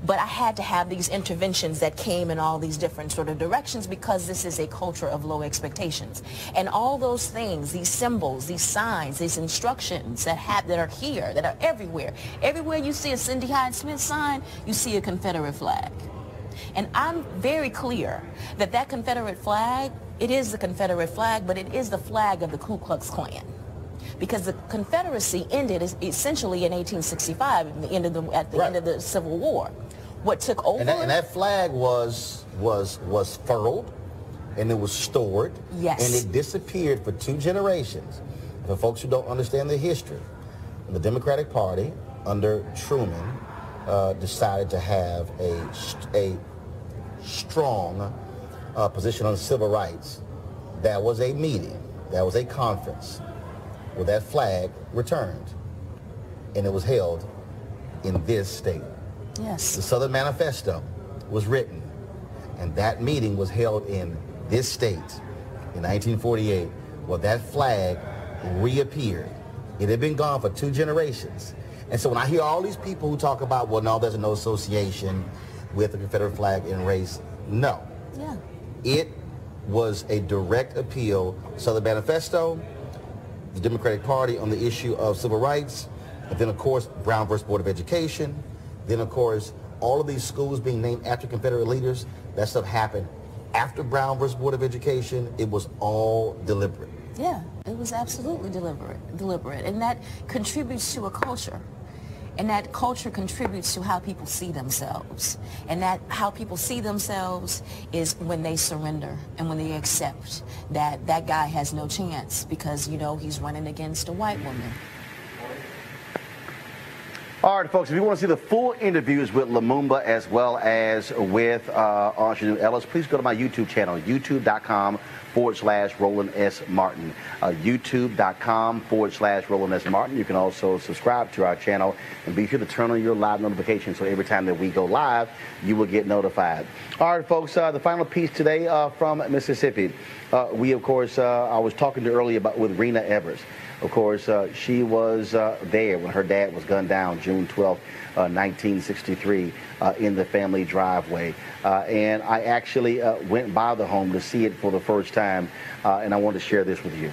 But I had to have these interventions that came in all these different sort of directions, because this is a culture of low expectations. And all those things, these symbols, these signs, these instructions that are here, that are everywhere. Everywhere you see a Cindy Hyde-Smith sign, you see a Confederate flag. And I'm very clear that that Confederate flag, it is the Confederate flag, but it is the flag of the Ku Klux Klan. Because the Confederacy ended essentially in 1865, at the end of the Civil War. What took over? And that flag was furled, and it was stored. Yes. And it disappeared for 2 generations. For folks who don't understand the history, the Democratic Party under Truman decided to have a strong position on civil rights. That was a meeting. That was a conference where that flag returned, and it was held in this state. Yes. The Southern Manifesto was written, and that meeting was held in this state in 1948, where that flag reappeared. It had been gone for 2 generations. And so when I hear all these people who talk about, well, no, there's no association with the Confederate flag and race, no. Yeah. It was a direct appeal. Southern Manifesto, the Democratic Party on the issue of civil rights, and then of course Brown versus Board of Education, then of course all of these schools being named after Confederate leaders. That stuff happened after Brown versus Board of Education. It was all deliberate. Yeah, it was absolutely deliberate, and that contributes to a culture. And that culture contributes to how people see themselves. And that how people see themselves is when they surrender and when they accept that that guy has no chance because, you know, he's running against a white woman. All right, folks, if you want to see the full interviews with Lumumba as well as with Aunjanue Ellis, please go to my YouTube channel, youtube.com/Roland S. Martin. youtube.com/Roland S. Martin. You can also subscribe to our channel and be sure to turn on your live notifications so every time that we go live, you will get notified. All right, folks, the final piece today from Mississippi. We, of course, I was talking to earlier with Medgar Evers. Of course, she was there when her dad was gunned down June 12, 1963, in the family driveway. And I actually went by the home to see it for the first time, and I wanted to share this with you.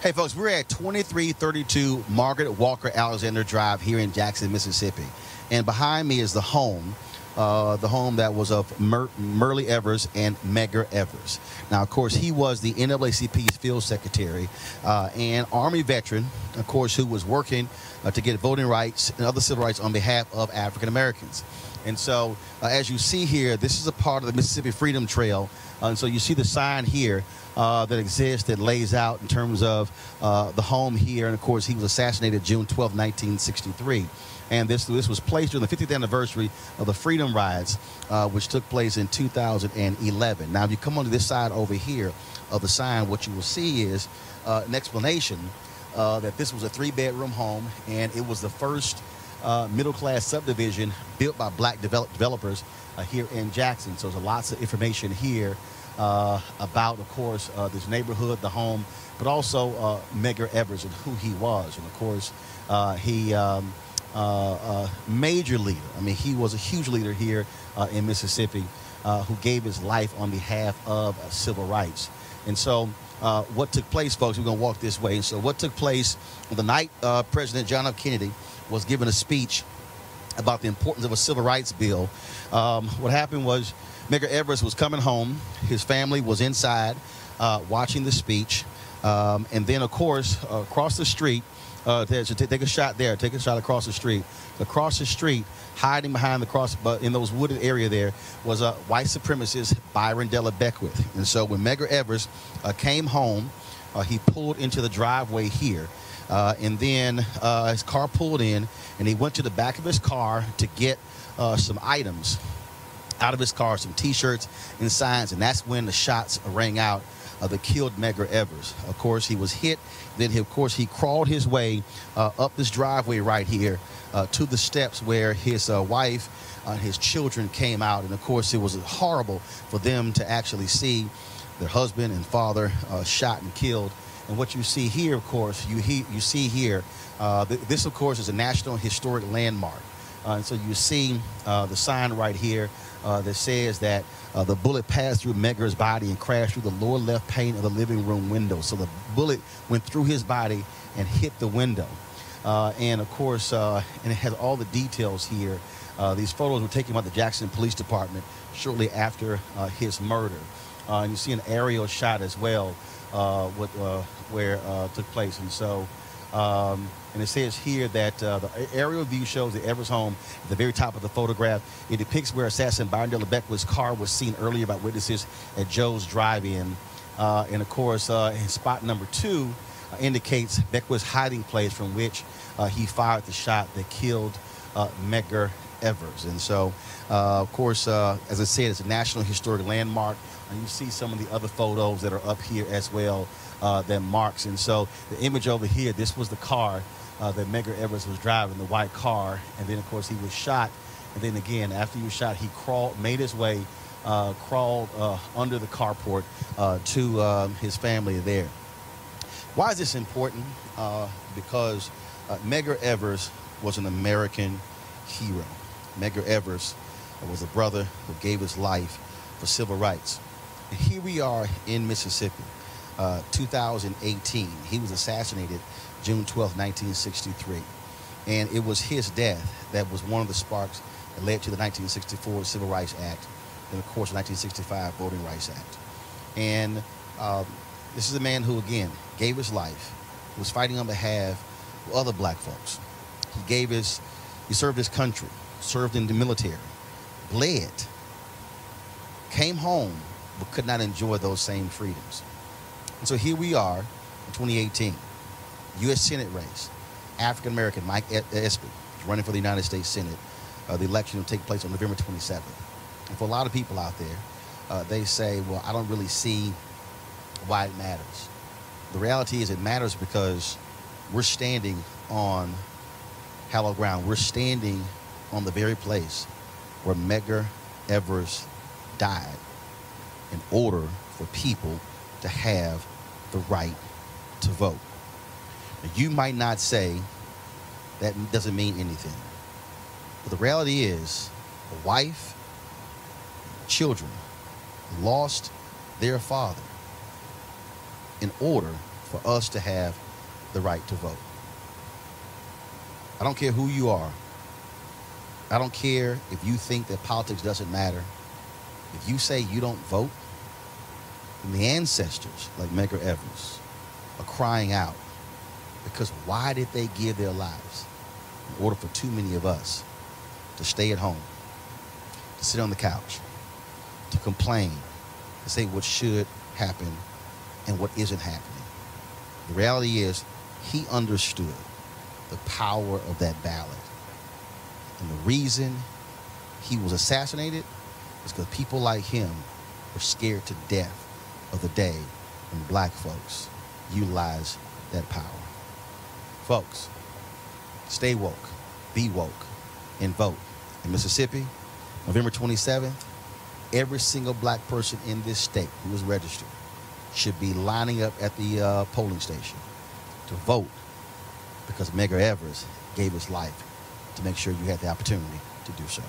Hey, folks, we're at 2332 Margaret Walker Alexander Drive here in Jackson, Mississippi. And behind me is the home that was of Medgar Evers and Medgar Evers. Now, of course, he was the NAACP's field secretary and Army veteran, of course, who was working to get voting rights and other civil rights on behalf of African Americans. And so, as you see here, this is a part of the Mississippi Freedom Trail. And so you see the sign here that exists that lays out in terms of the home here. And, of course, he was assassinated June 12, 1963. And this was placed during the 50th anniversary of the Freedom Rides, which took place in 2011. Now, if you come onto this side over here of the sign, what you will see is an explanation that this was a 3-bedroom home, and it was the first middle-class subdivision built by black developers here in Jackson. So there's lots of information here about, of course, this neighborhood, the home, but also Medgar Evers and who he was. And, of course, he major leader. I mean, he was a huge leader here in Mississippi who gave his life on behalf of civil rights. And so what took place, folks, we're going to walk this way. So what took place on the night President John F. Kennedy was giving a speech about the importance of a civil rights bill, what happened was Medgar Evers was coming home. His family was inside watching the speech. And then, of course, across the street, take a shot there, take a shot across the street. Across the street, hiding behind the cross, but in those wooded area there, was a white supremacist, Byron Della Beckwith. And so when Medgar Evers came home, he pulled into the driveway here. And then his car pulled in, and he went to the back of his car to get some items out of his car, some T-shirts and signs, and that's when the shots rang out that killed Medgar Evers. Of course, he was hit. Then, of course, he crawled his way up this driveway right here to the steps where his wife and his children came out. And, of course, it was horrible for them to actually see their husband and father shot and killed. And what you see here, of course, you see here, this, of course, is a National Historic Landmark. And so you see the sign right here that says that the bullet passed through Medgar's body and crashed through the lower left pane of the living room window. So the bullet went through his body and hit the window. And, of course, and it has all the details here. These photos were taken by the Jackson Police Department shortly after his murder. And you see an aerial shot as well where it took place. And so, and it says here that the aerial view shows the Evers home at the very top of the photograph. It depicts where assassin Byron Della Beckwith's car was seen earlier by witnesses at Joe's Drive-In. And, of course, spot number 2 indicates Beckwith's hiding place from which he fired the shot that killed Medgar Evers. And so, of course, as I said, it's a National Historic Landmark. And you see some of the other photos that are up here as well that marks. And so the image over here, this was the car that Medgar Evers was driving, the white car. And then, of course, he was shot. And then again, after he was shot, he made his way, crawled under the carport to his family there. Why is this important? Because Medgar Evers was an American hero. Medgar Evers was a brother who gave his life for civil rights. And here we are in Mississippi, 2018. He was assassinated June 12, 1963. And it was his death that was one of the sparks that led to the 1964 Civil Rights Act and, of course, the 1965 Voting Rights Act. And this is a man who, again, gave his life, was fighting on behalf of other black folks. He served his country, served in the military, bled, came home, but could not enjoy those same freedoms. And so here we are in 2018, U.S. Senate race. African-American Mike Espy is running for the United States Senate. The election will take place on November 27th. And for a lot of people out there, they say, well, I don't really see why it matters. The reality is it matters because we're standing on hallowed ground. We're standing on the very place where Medgar Evers died in order for people to have the right to vote. Now, you might not say that doesn't mean anything, but the reality is a wife, children lost their father in order for us to have the right to vote. I don't care who you are. I don't care if you think that politics doesn't matter. If you say you don't vote, then the ancestors, like Medgar Evers, are crying out because why did they give their lives in order for too many of us to stay at home, to sit on the couch, to complain, to say what should happen and what isn't happening? The reality is he understood the power of that ballot. And the reason he was assassinated is because people like him were scared to death of the day when black folks utilize that power. Folks, stay woke, be woke, and vote. In Mississippi, November 27th, every single black person in this state who is registered should be lining up at the polling station to vote, because Medgar Evers gave his life to make sure you had the opportunity to do so.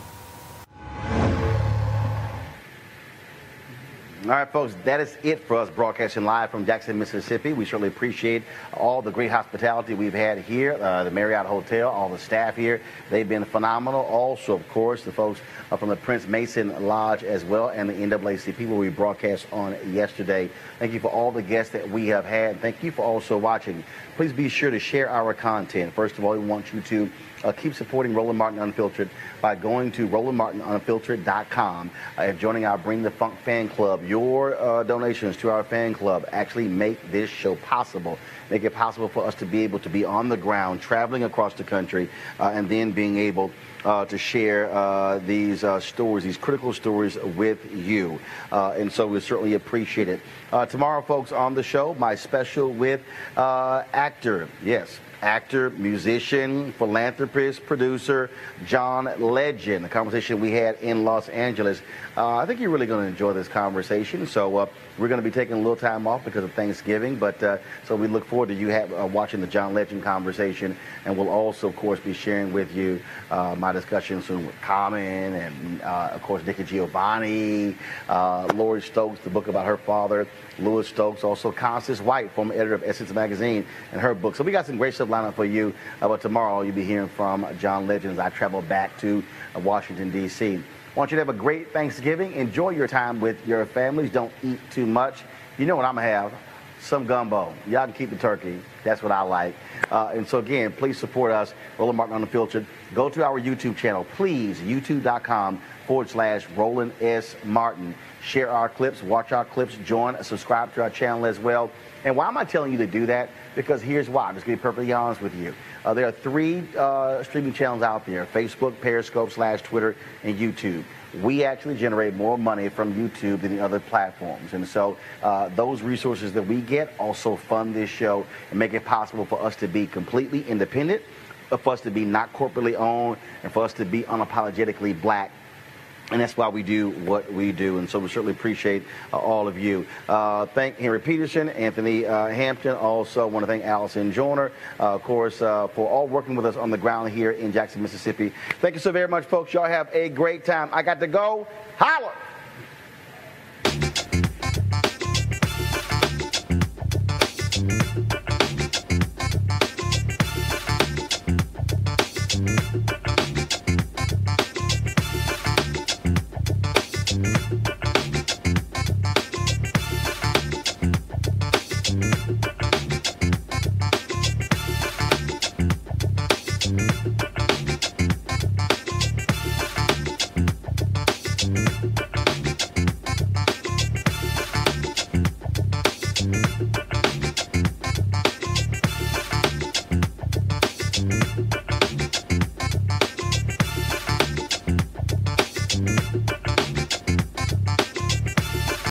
All right, folks, that is it for us broadcasting live from Jackson, Mississippi. We certainly appreciate all the great hospitality we've had here, the Marriott Hotel, all the staff here. They've been phenomenal. Also, of course, the folks from the Prince Mason Lodge as well, and the NAACP, where we broadcast on yesterday. Thank you for all the guests that we have had. Thank you for also watching. Please be sure to share our content. First of all, we want you to keep supporting Roland Martin Unfiltered by going to RolandMartinUnfiltered.com and joining our Bring the Funk fan club. Your donations to our fan club actually make this show possible, make it possible for us to be able to be on the ground, traveling across the country, and then being able to share these stories, these critical stories with you. And so we certainly appreciate it. Tomorrow, folks, on the show, my special with actor, actor, musician, philanthropist, producer, John Legend. The conversation we had in Los Angeles. I think you're really going to enjoy this conversation. So we're going to be taking a little time off because of Thanksgiving. But so we look forward to you watching the John Legend conversation. And we'll also, of course, be sharing with you my discussion soon with Common and, of course, Nikki Giovanni, Lori Stokes, the book about her father, Louis Stokes, also Constance White, former editor of Essence Magazine, and her book. So we got some great stuff lined up for you. But tomorrow you'll be hearing from John Legend as I travel back to Washington, D.C. I want you to have a great Thanksgiving. Enjoy your time with your families. Don't eat too much. You know what I'm going to have? Some gumbo. Y'all can keep the turkey. That's what I like. And so, again, please support us, Roland Martin Unfiltered. Go to our YouTube channel, please, youtube.com/Roland S. Martin. Share our clips, watch our clips, join, subscribe to our channel as well. And why am I telling you to do that? Because here's why. I'm just going to be perfectly honest with you. There are 3 streaming channels out there: Facebook, Periscope, /Twitter, and YouTube. We actually generate more money from YouTube than the other platforms. And so those resources that we get also fund this show and make it possible for us to be completely independent, for us to be not corporately owned, and for us to be unapologetically black. And that's why we do what we do. And so we certainly appreciate all of you. Thank Henry Peterson, Anthony Hampton. Also want to thank Allison Joyner, of course, for all working with us on the ground here in Jackson, Mississippi. Thank you so very much, folks. Y'all have a great time. I got to go. Holla!